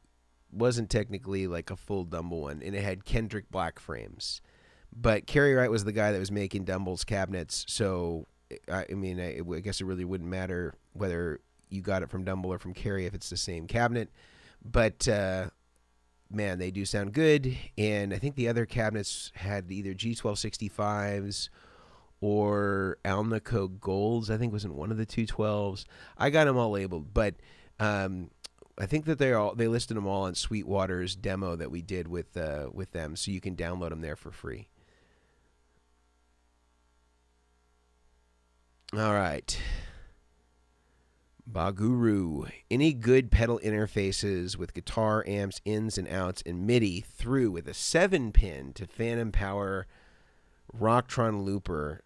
wasn't technically like a full Dumble one, and it had Kendrick Black frames. But Carrie Wright was the guy that was making Dumble's cabinets, so I guess it really wouldn't matter whether you got it from Dumble or from Carrie if it's the same cabinet. But man, they do sound good, and I think the other cabinets had either G1265s or Alnico Golds. I think was in one of the 212s. I got them all labeled, but I think that they listed them all on Sweetwater's demo that we did with them, so you can download them there for free. All right. Baguru. Any good pedal interfaces with guitar, amps, ins and outs, and Midi through with a 7-pin to Phantom Power Rocktron looper?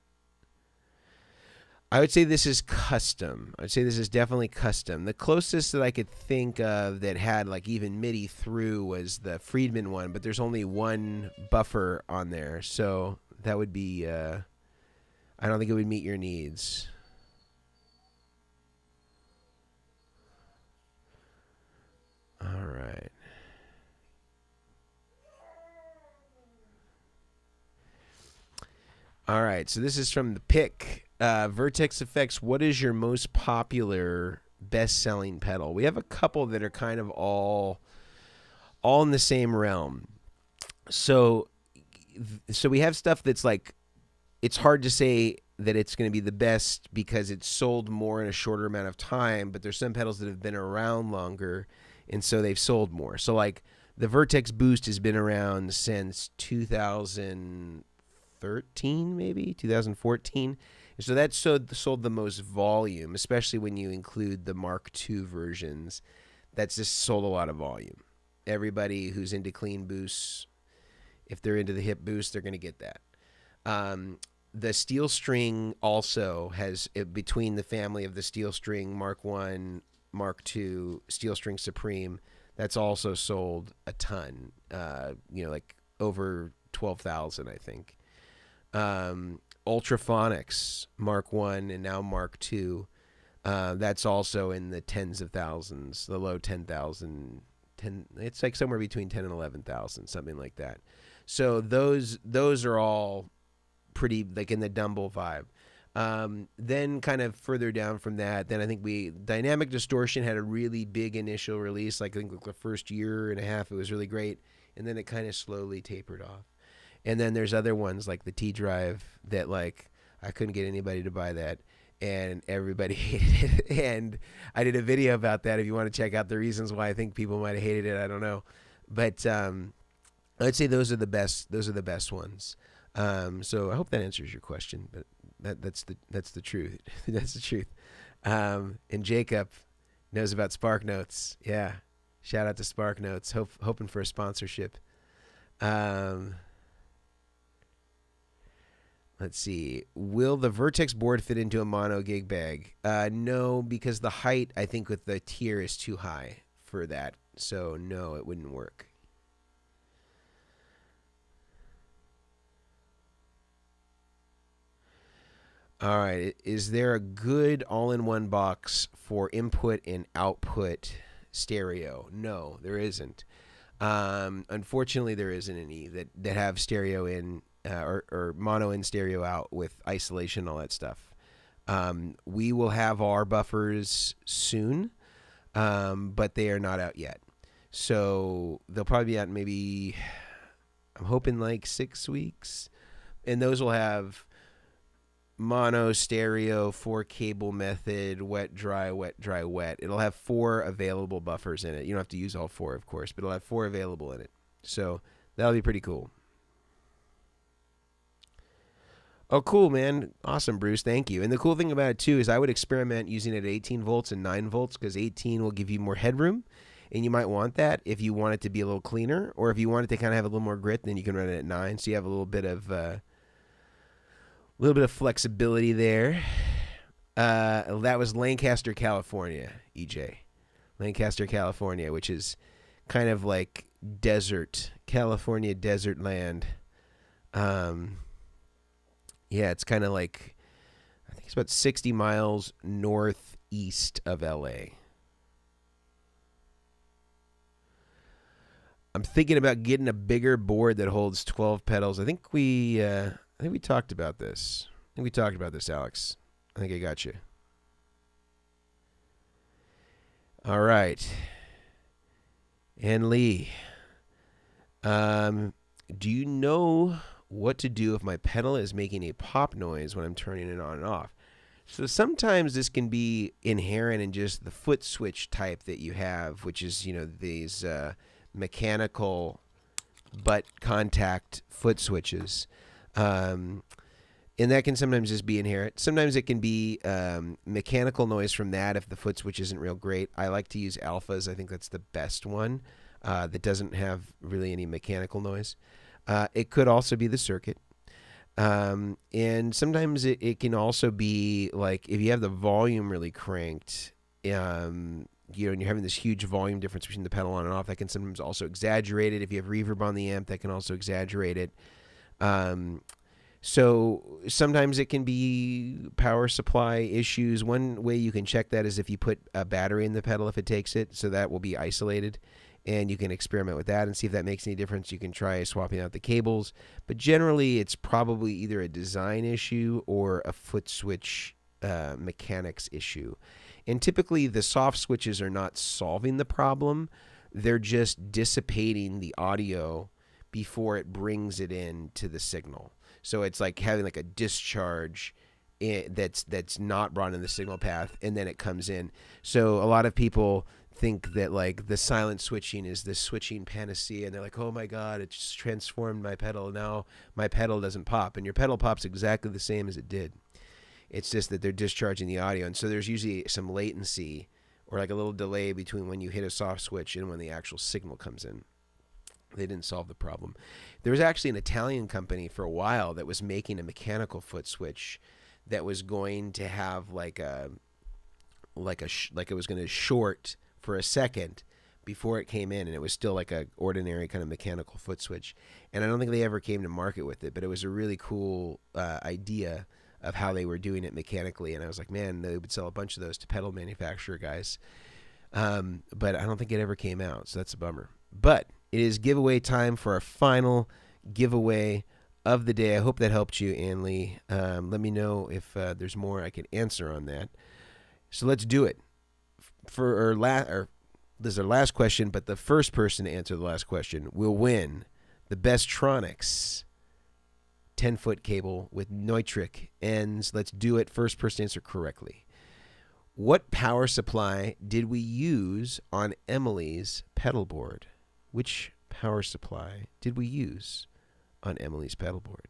I would say this is custom. I would say this is definitely custom. The closest that I could think of that had like even Midi through was the Friedman one, but there's only one buffer on there, so that would be I don't think it would meet your needs. All right. All right, so this is from the pick. Vertex Effects, what is your most popular best-selling pedal? We have a couple that are kind of all in the same realm. So we have stuff that's like, it's hard to say that it's going to be the best because it's sold more in a shorter amount of time, but there's some pedals that have been around longer, and so they've sold more. So like the Vertex Boost has been around since 2013, maybe 2014. And so that's sold the most volume, especially when you include the Mark II versions. That's just sold a lot of volume. Everybody who's into clean boosts, if they're into the hip boost, they're going to get that. The Steel String also has, between the family of the Steel String Mark I, Mark II Steel String Supreme. That's also sold a ton. Like over 12,000, I think. Ultraphonics Mark I and now Mark II. That's also in the tens of thousands, the low 10,000. It's like somewhere between 10 and 11,000, something like that. So those are all pretty like in the Dumble vibe. Then kind of further down from that, then I think Dynamic Distortion had a really big initial release. Like I think the first year and a half, it was really great. And then it kind of slowly tapered off. And then there's other ones like the T-Drive that like I couldn't get anybody to buy that. And everybody hated it. And I did a video about that if you want to check out the reasons why I think people might have hated it. I don't know. But I'd say those are the best ones. So I hope that answers your question. But that's the truth. That's the truth. And Jacob knows about Spark Notes. Yeah. Shout out to Spark Notes. Hoping for a sponsorship. Let's see. Will the Vertex board fit into a mono gig bag? No, because the height, I think, with the tier is too high for that. So, no, it wouldn't work. All right. Is there a good all-in-one box for input and output stereo? No, there isn't. Unfortunately, there isn't any that have stereo in or mono in, stereo out with isolation and all that stuff. We will have our buffers soon, but they are not out yet. So they'll probably be out in maybe, I'm hoping like 6 weeks. And those will have mono, stereo, 4-cable method, wet, dry, wet, dry, wet. It'll have 4 available buffers in it. You don't have to use all 4, of course, but it'll have 4 available in it. So that'll be pretty cool. Oh, cool, man. Awesome, Bruce. Thank you. And the cool thing about it, too, is I would experiment using it at 18 volts and 9 volts because 18 will give you more headroom, and you might want that if you want it to be a little cleaner, or if you want it to kind of have a little more grit, then you can run it at 9, so you have a little bit of flexibility there. That was Lancaster, California, EJ. Lancaster, California, which is kind of like desert, California desert land. Yeah, it's kind of like, I think it's about 60 miles northeast of LA. I'm thinking about getting a bigger board that holds 12 pedals. I think we talked about this. Alex. I think I got you. All right. And Lee, do you know what to do if my pedal is making a pop noise when I'm turning it on and off? So sometimes this can be inherent in just the foot switch type that you have, which is, these mechanical butt contact foot switches. And that can sometimes just be inherent. Sometimes it can be mechanical noise from that if the foot switch isn't real great. I like to use alphas. I think that's the best one that doesn't have really any mechanical noise. It could also be the circuit. And sometimes it can also be like if you have the volume really cranked, and you're having this huge volume difference between the pedal on and off, that can sometimes also exaggerate it. If you have reverb on the amp, that can also exaggerate it. So sometimes it can be power supply issues. One way you can check that is if you put a battery in the pedal if it takes it, so that will be isolated. And you can experiment with that and see if that makes any difference. You can try swapping out the cables. But generally, it's probably either a design issue or a foot switch mechanics issue. And typically, the soft switches are not solving the problem. They're just dissipating the audio before it brings it in to the signal. So it's like having like a discharge that's not brought in the signal path, and then it comes in. So a lot of people think that like the silent switching is the switching panacea, and they're like, oh my god, it just transformed my pedal. Now my pedal doesn't pop, and your pedal pops exactly the same as it did. It's just that they're discharging the audio, and so there's usually some latency or like a little delay between when you hit a soft switch and when the actual signal comes in. They didn't solve the problem. There was actually an Italian company for a while that was making a mechanical foot switch that was going to have like a like like it was going to short for a second before it came in, and it was still like a ordinary kind of mechanical foot switch. And I don't think they ever came to market with it, but it was a really cool idea of how they were doing it mechanically. And I was like, man, they would sell a bunch of those to pedal manufacturer guys. But I don't think it ever came out, so that's a bummer. But it is giveaway time for our final giveaway of the day. I hope that helped you, Ann-Lee. Let me know if there's more I can answer on that. So let's do it. This is our last question, but the first person to answer the last question will win the Bestronix 10-foot cable with Neutrik ends. Let's do it. First person to answer correctly. What power supply did we use on Emily's pedal board? Which power supply did we use on Emily's pedal board?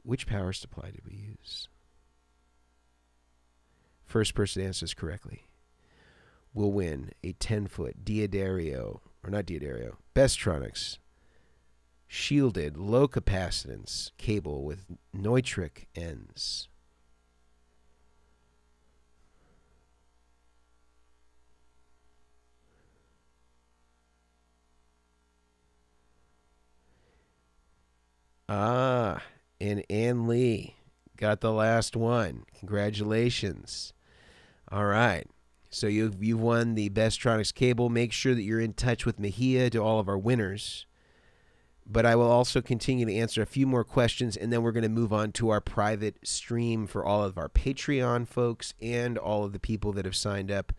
Which power supply did we use? First person answers correctly will win a 10-foot Bestronix shielded low capacitance cable with Neutrik ends. And Ann-Lee got the last one. Congratulations. All right. So you've won the Bestronix cable. Make sure that you're in touch with Mejia to all of our winners. But I will also continue to answer a few more questions, and then we're going to move on to our private stream for all of our Patreon folks and all of the people that have signed up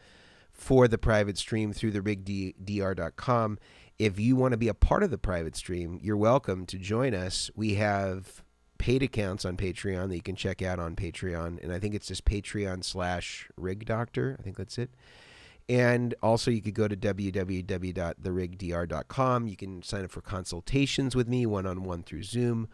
for the private stream through the rigdr.com. If you want to be a part of the private stream, you're welcome to join us. We have paid accounts on Patreon that you can check out on Patreon, and I think it's just Patreon/RigDoctor. I think that's it. And also you could go to www.therigdr.com. You can sign up for consultations with me one-on-one through Zoom,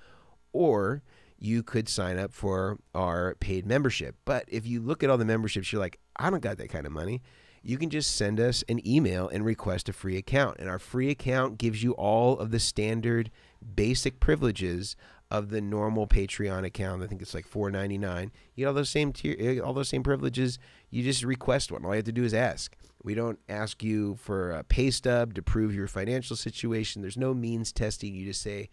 or you could sign up for our paid membership. But if you look at all the memberships, you're like, I don't got that kind of money. You can just send us an email and request a free account. And our free account gives you all of the standard basic privileges of the normal Patreon account. I think it's like $4.99. You get all those same privileges. You just request one. All you have to do is ask. We don't ask you for a pay stub to prove your financial situation. There's no means testing. You just say,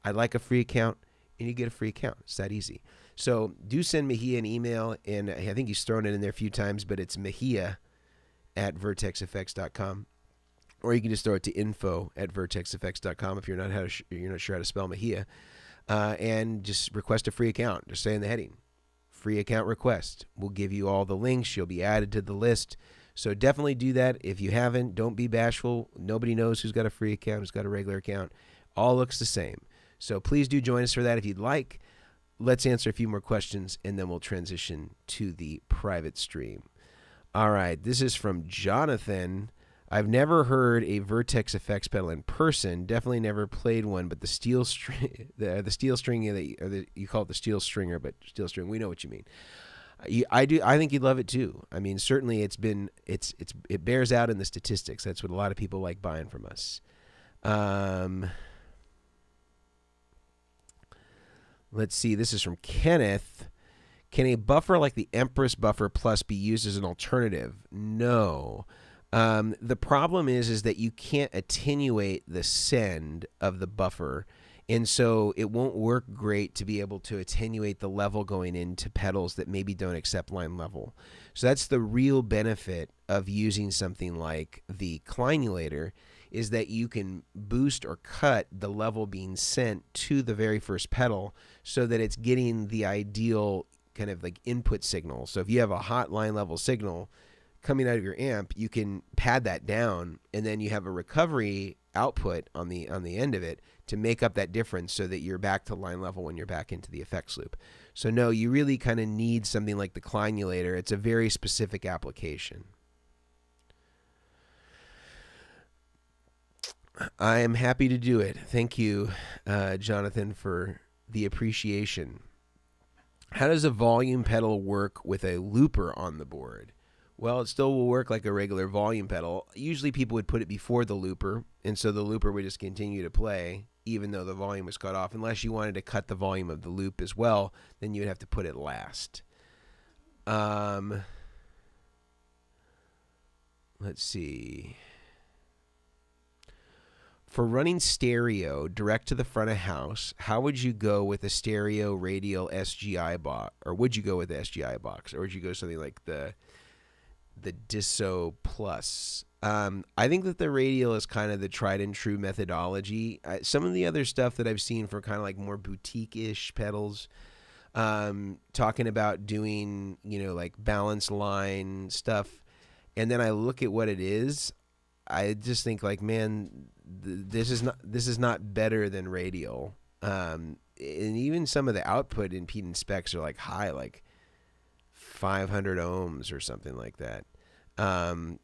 I'd like a free account, and you get a free account. It's that easy. So do send Mejia an email, and I think he's thrown it in there a few times, but it's Mejia@vertexeffects.com. Or you can just throw it to info@vertexeffects.com if you're not sure how to spell Mejia. And just request a free account. Just say in the heading, free account request. We'll give you all the links. You'll be added to the list. So definitely do that. If you haven't, don't be bashful. Nobody knows who's got a free account, who's got a regular account. All looks the same. So please do join us for that if you'd like. Let's answer a few more questions, and then we'll transition to the private stream. All right, this is from Jonathan. I've never heard a Vertex effects pedal in person. Definitely never played one, but the steel string, the steel string, you call it the steel stringer, but steel string. We know what you mean. I do. I think you'd love it too. I mean, certainly it bears out in the statistics. That's what a lot of people like buying from us. Let's see. This is from Kenneth. Can a buffer like the Empress Buffer Plus be used as an alternative? No. The problem is that you can't attenuate the send of the buffer, and so it won't work great to be able to attenuate the level going into pedals that maybe don't accept line level. So that's the real benefit of using something like the clinulator, is that you can boost or cut the level being sent to the very first pedal so that it's getting the ideal kind of like input signal. So if you have a hot line level signal coming out of your amp, you can pad that down, and then you have a recovery output on the end of it to make up that difference so that you're back to line level when you're back into the effects loop. So no, you really kind of need something like the clinulator. It's a very specific application. I am happy to do it. Thank you, Jonathan, for the appreciation. How does a volume pedal work with a looper on the board? Well, it still will work like a regular volume pedal. Usually people would put it before the looper, and so the looper would just continue to play even though the volume was cut off. Unless you wanted to cut the volume of the loop as well, then you would have to put it last. Um, let's see. For running stereo direct to the front of house, how would you go with a stereo radial SGI box? Or would you go with the SGI box? Or would you go something like the Disso Plus? I think that the radial is kind of the tried and true methodology. Some of the other stuff that I've seen for kind of like more boutique-ish pedals, talking about doing, like balance line stuff, and then I look at what it is, I just think like, man, this is not better than radial. And even some of the output impedance specs are like high, like 500 ohms or something like that,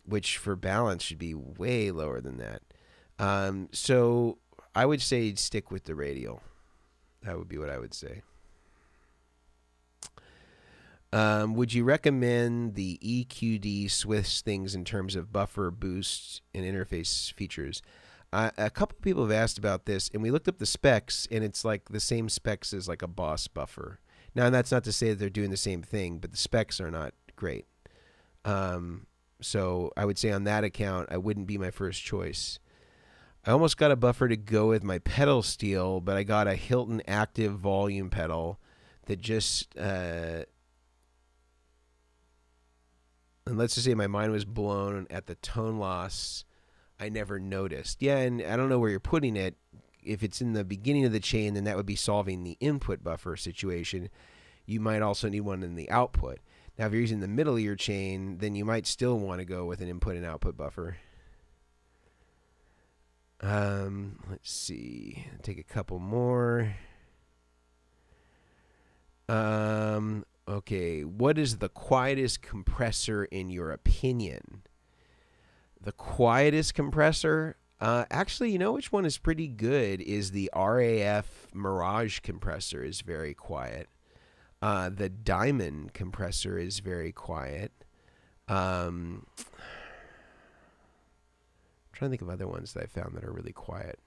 which for balance should be way lower than that. So I would say stick with the radial. That would be what I would say. Would you recommend the EQD Swiss things in terms of buffer, boost, and interface features? A couple people have asked about this, and we looked up the specs, and it's like the same specs as like a Boss buffer. Now, that's not to say that they're doing the same thing, but the specs are not great. So I would say on that account, I wouldn't be my first choice. I almost got a buffer to go with my pedal steel, but I got a Hilton Active volume pedal that just... and let's just say my mind was blown at the tone loss I never noticed. Yeah, and I don't know where you're putting it. If it's in the beginning of the chain, then that would be solving the input buffer situation. You might also need one in the output. Now, if you're using the middle of your chain, then you might still want to go with an input and output buffer. Let's see. Take a couple more. Okay, what is the quietest compressor in your opinion? The quietest compressor? Actually, you know which one is pretty good is the RAF Mirage compressor is very quiet. The Diamond compressor is very quiet. I'm trying to think of other ones that I found that are really quiet.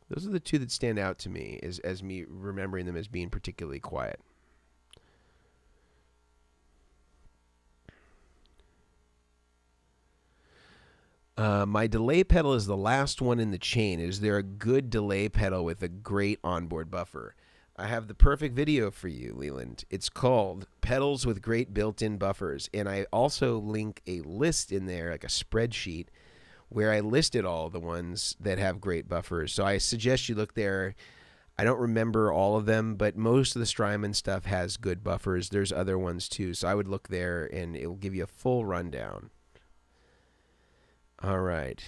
Those are the two that stand out to me as me remembering them as being particularly quiet. My delay pedal is the last one in the chain. Is there a good delay pedal with a great onboard buffer? I have the perfect video for you, Leland. It's called Pedals with Great Built-in Buffers. And I also link a list in there, like a spreadsheet, where I listed all the ones that have great buffers. So I suggest you look there. I don't remember all of them, but most of the Strymon stuff has good buffers. There's other ones too. So I would look there, and it will give you a full rundown. All right.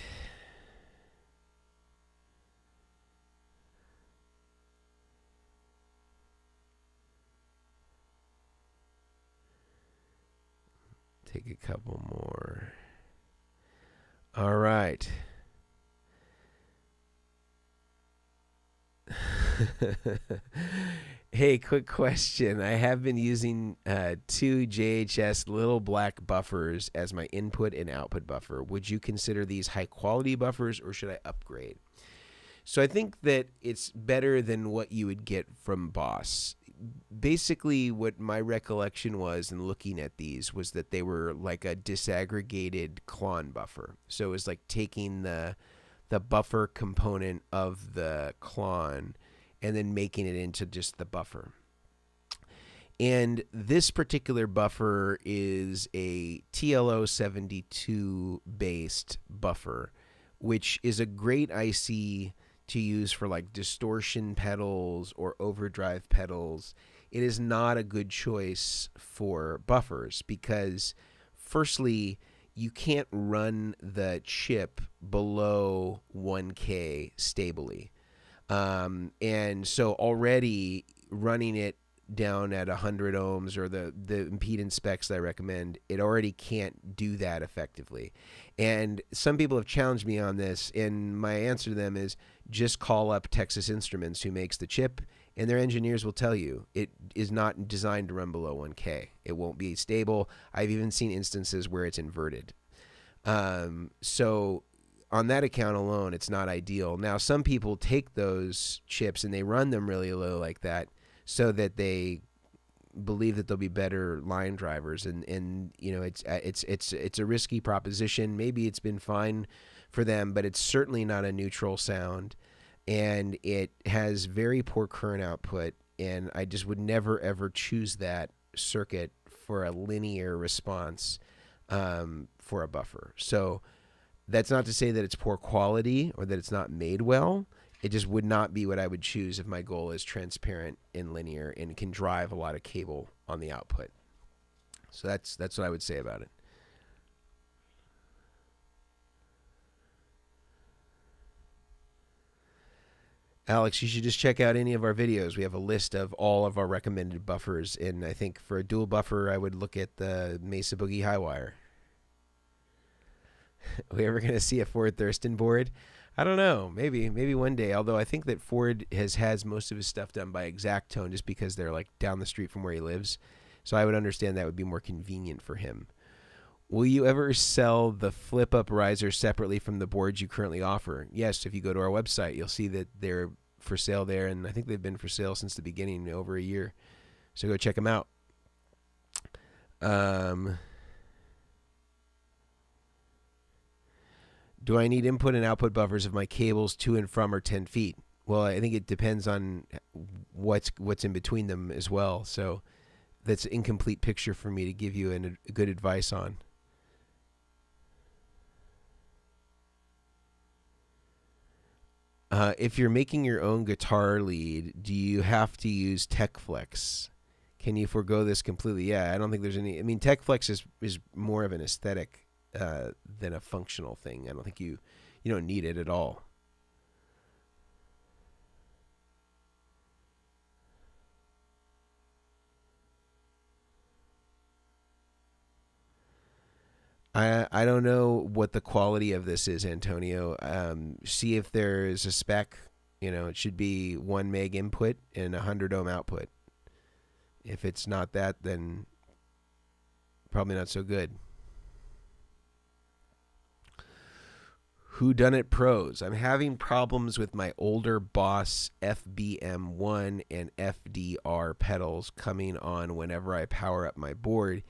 Take a couple more. All right. Hey, quick question. I have been using 2 JHS little black buffers as my input and output buffer. Would you consider these high quality buffers, or should I upgrade? So I think that it's better than what you would get from Boss. Basically, what my recollection was in looking at these was that they were like a disaggregated Klon buffer. So it was like taking the buffer component of the Klon and then making it into just the buffer. And this particular buffer is a TLO72 based buffer, which is a great IC to use for like distortion pedals or overdrive pedals. It is not a good choice for buffers because, firstly, you can't run the chip below 1K stably. And so already running it down at 100 ohms or the impedance specs that I recommend, it already can't do that effectively. And some people have challenged me on this, and my answer to them is just call up Texas Instruments, who makes the chip, and their engineers will tell you it is not designed to run below 1K. It won't be stable. I've even seen instances where it's inverted. So on that account alone, it's not ideal. Now, some people take those chips and they run them really low like that so that they believe that there'll be better line drivers, and it's a risky proposition. Maybe it's been fine for them, but it's certainly not a neutral sound, and it has very poor current output, and I just would never ever choose that circuit for a linear response for a buffer. So that's not to say that it's poor quality or that it's not made well. It just would not be what I would choose if my goal is transparent and linear and can drive a lot of cable on the output. So that's what I would say about it. Alex, you should just check out any of our videos. We have a list of all of our recommended buffers, and I think for a dual buffer, I would look at the Mesa Boogie Highwire. Are we ever going to see a Ford Thurston board? I don't know. Maybe one day. Although I think that Ford has most of his stuff done by Exactone just because they're like down the street from where he lives. So I would understand that would be more convenient for him. Will you ever sell the flip-up riser separately from the boards you currently offer? Yes, if you go to our website, you'll see that they're for sale there, and I think they've been for sale since the beginning, over a year. So go check them out. Do I need input and output buffers if my cables to and from are 10 feet? Well, I think it depends on what's in between them as well. So that's an incomplete picture for me to give you a good advice on. If you're making your own guitar lead, do you have to use TechFlex? Can you forego this completely? Yeah, I don't think there's any. I mean, TechFlex is more of an aesthetic than a functional thing. I don't think you don't need it at all. I don't know what the quality of this is, Antonio. See if there is a spec. It should be 1 meg input and 100 ohm output. If it's not that, then probably not so good. Whodunit Pros. I'm having problems with my older Boss FBM1 and FDR pedals coming on whenever I power up my board,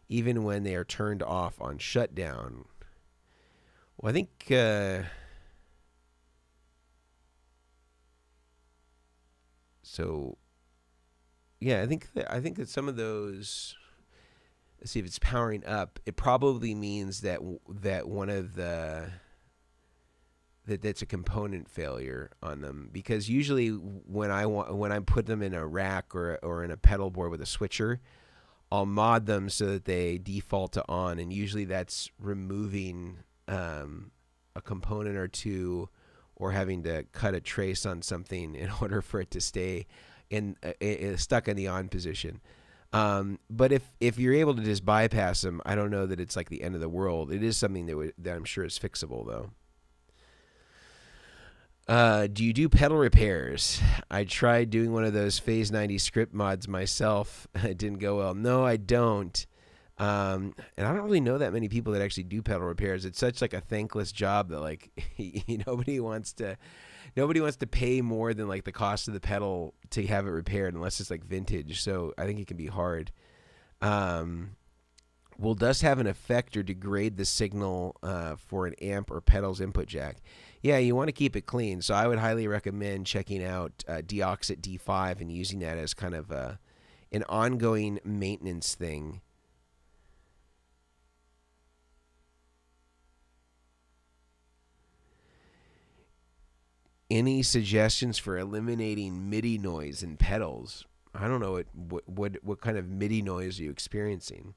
even when they are turned off on shutdown. Well, I think so. Yeah, I think that some of those. Let's see if it's powering up. It probably means that one of that's a component failure on them, because usually when I put them in a rack or in a pedal board with a switcher, I'll mod them so that they default to on, and usually that's removing a component or two, or having to cut a trace on something in order for it to stay stuck in the on position. But if you're able to just bypass them, I don't know that it's like the end of the world. It is something that I'm sure is fixable, though. Do you do pedal repairs? I tried doing one of those Phase 90 script mods myself. It didn't go well. No, I don't. And I don't really know that many people that actually do pedal repairs. It's such like a thankless job that like nobody wants to pay more than like the cost of the pedal to have it repaired unless it's like vintage. So I think it can be hard. Will dust have an effect or degrade the signal for an amp or pedals input jack? Yeah, you want to keep it clean. So I would highly recommend checking out Deoxit D5 and using that as kind of an ongoing maintenance thing. Any suggestions for eliminating MIDI noise in pedals? I don't know what kind of MIDI noise are you experiencing.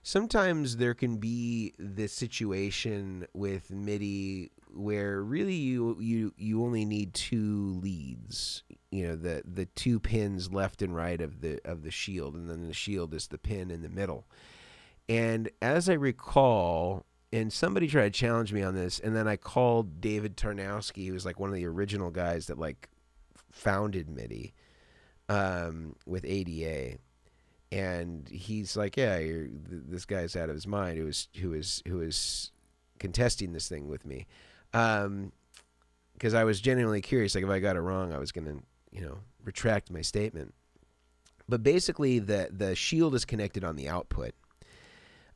Sometimes there can be this situation with MIDI where really you only need two leads, the two pins left and right of the shield, and then the shield is the pin in the middle. And as I recall, and somebody tried to challenge me on this, and then I called David Tarnowski, who was like one of the original guys that like founded MIDI with ADA. And he's like, yeah, this guy's out of his mind who was contesting this thing with me, because I was genuinely curious. Like, if I got it wrong, I was gonna retract my statement. But basically, the shield is connected on the output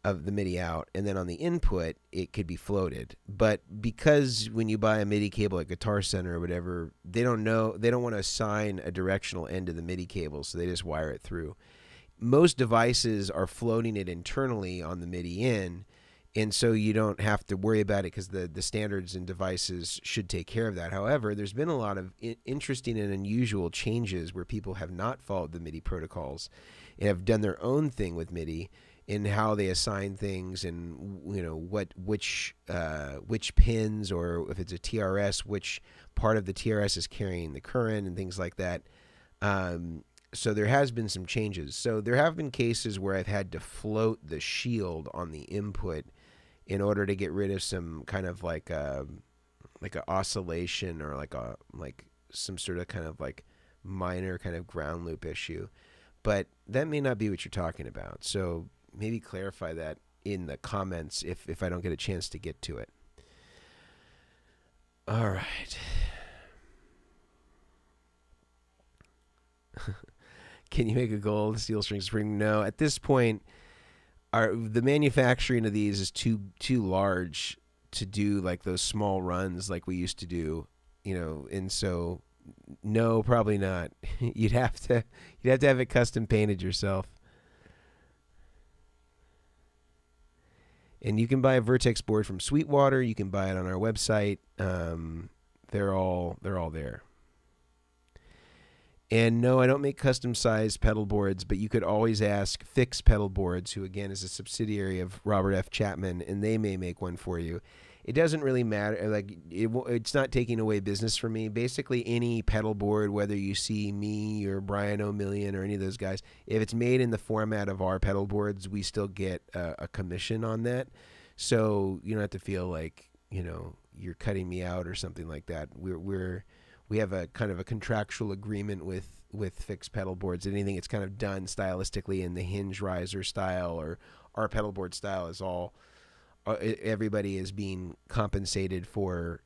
of the MIDI out, and then on the input, it could be floated. But because when you buy a MIDI cable at Guitar Center or whatever, they don't want to assign a directional end to the MIDI cable, so they just wire it through. Most devices are floating it internally on the MIDI in, and so you don't have to worry about it because the standards and devices should take care of that. However, there's been a lot of interesting and unusual changes where people have not followed the MIDI protocols and have done their own thing with MIDI in how they assign things, and which pins, or if it's a TRS, which part of the TRS is carrying the current and things like that. So there has been some changes. So there have been cases where I've had to float the shield on the input in order to get rid of some kind of like a oscillation, or like some sort of kind of like minor kind of ground loop issue. But that may not be what you're talking about. So maybe clarify that in the comments if I don't get a chance to get to it. All right. Can you make a gold steel string spring? No. At this point, the manufacturing of these is too large to do like those small runs like we used to do, and so no, probably not. You'd have to have it custom painted yourself. And you can buy a Vertex board from Sweetwater. You can buy it on our website. They're all there. And no, I don't make custom-sized pedal boards, but you could always ask Fix Pedal Boards, who again is a subsidiary of Robert F. Chapman, and they may make one for you. It doesn't really matter. Like it's not taking away business from me. Basically, any pedal board, whether you see me or Brian O'Million or any of those guys, if it's made in the format of our pedal boards, we still get a commission on that. So you don't have to feel like you're cutting me out or something like that. We have a kind of a contractual agreement with Fixed Pedal Boards. Anything that's kind of done stylistically in the hinge riser style or our pedal board style is all. Everybody is being compensated for,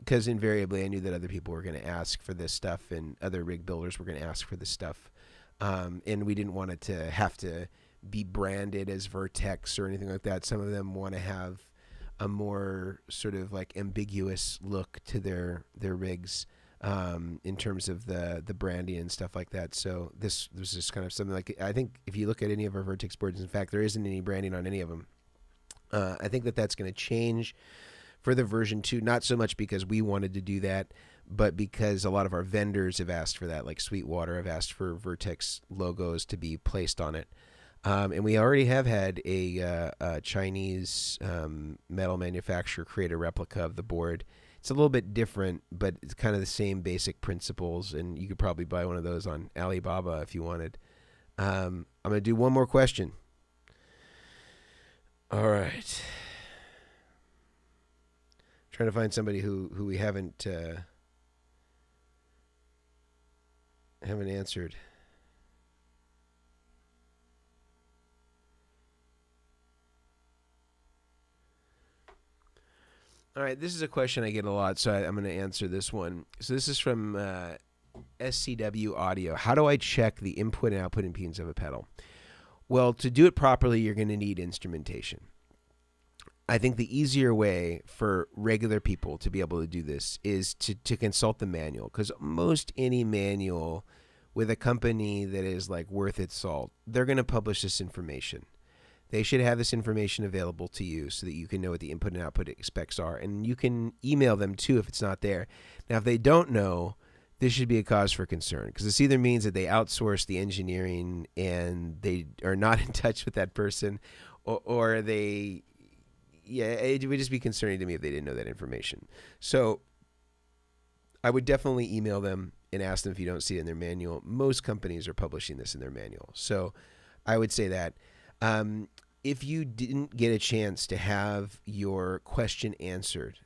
because invariably I knew that other people were going to ask for this stuff, and other rig builders were going to ask for this stuff, and we didn't want it to have to be branded as Vertex or anything like that. Some of them want to have a more sort of like ambiguous look to their rigs in terms of the branding and stuff like that. So this was just kind of something like, I think if you look at any of our Vertex boards, in fact, there isn't any branding on any of them. I think that's going to change for the version 2, not so much because we wanted to do that, but because a lot of our vendors have asked for that, like Sweetwater have asked for Vertex logos to be placed on it. And we already have had a Chinese metal manufacturer create a replica of the board. It's a little bit different, but it's kind of the same basic principles, and you could probably buy one of those on Alibaba if you wanted. I'm going to do one more question. All right. Trying to find somebody who we haven't answered. All right, this is a question I get a lot, so I'm going to answer this one. So this is from SCW Audio. How do I check the input and output impedance of a pedal? Well, to do it properly, you're going to need instrumentation. I think the easier way for regular people to be able to do this is to consult the manual, because most any manual with a company that is like worth its salt, they're going to publish this information. They should have this information available to you so that you can know what the input and output specs are, and you can email them too if it's not there. Now, if they don't know, this should be a cause for concern, because this either means that they outsource the engineering and they are not in touch with that person, or it would just be concerning to me if they didn't know that information. So I would definitely email them and ask them if you don't see it in their manual. Most companies are publishing this in their manual. So I would say that. If you didn't get a chance to have your question answered,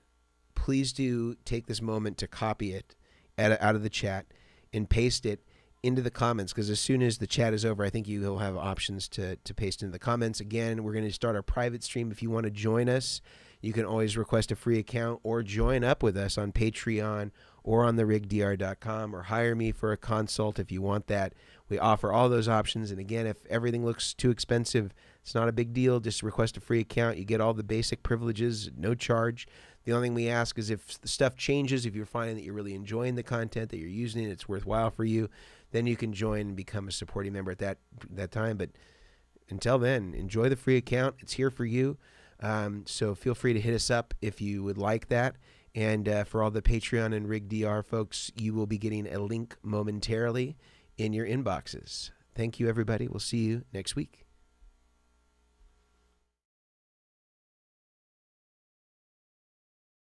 please do take this moment to copy it out of the chat and paste it into the comments, because as soon as the chat is over, I think you will have options to paste into the comments. Again, we're going to start our private stream. If you want to join us, you can always request a free account or join up with us on Patreon or on the rigdr.com, or hire me for a consult if you want that. We offer all those options. And again, if everything looks too expensive, it's not a big deal. Just request a free account. You get all the basic privileges, no charge. The only thing we ask is if the stuff changes, if you're finding that you're really enjoying the content, that you're using it, it's worthwhile for you, then you can join and become a supporting member at that time. But until then, enjoy the free account. It's here for you. So feel free to hit us up if you would like that. And for all the Patreon and RigDR folks, you will be getting a link momentarily in your inboxes. Thank you, everybody. We'll see you next week.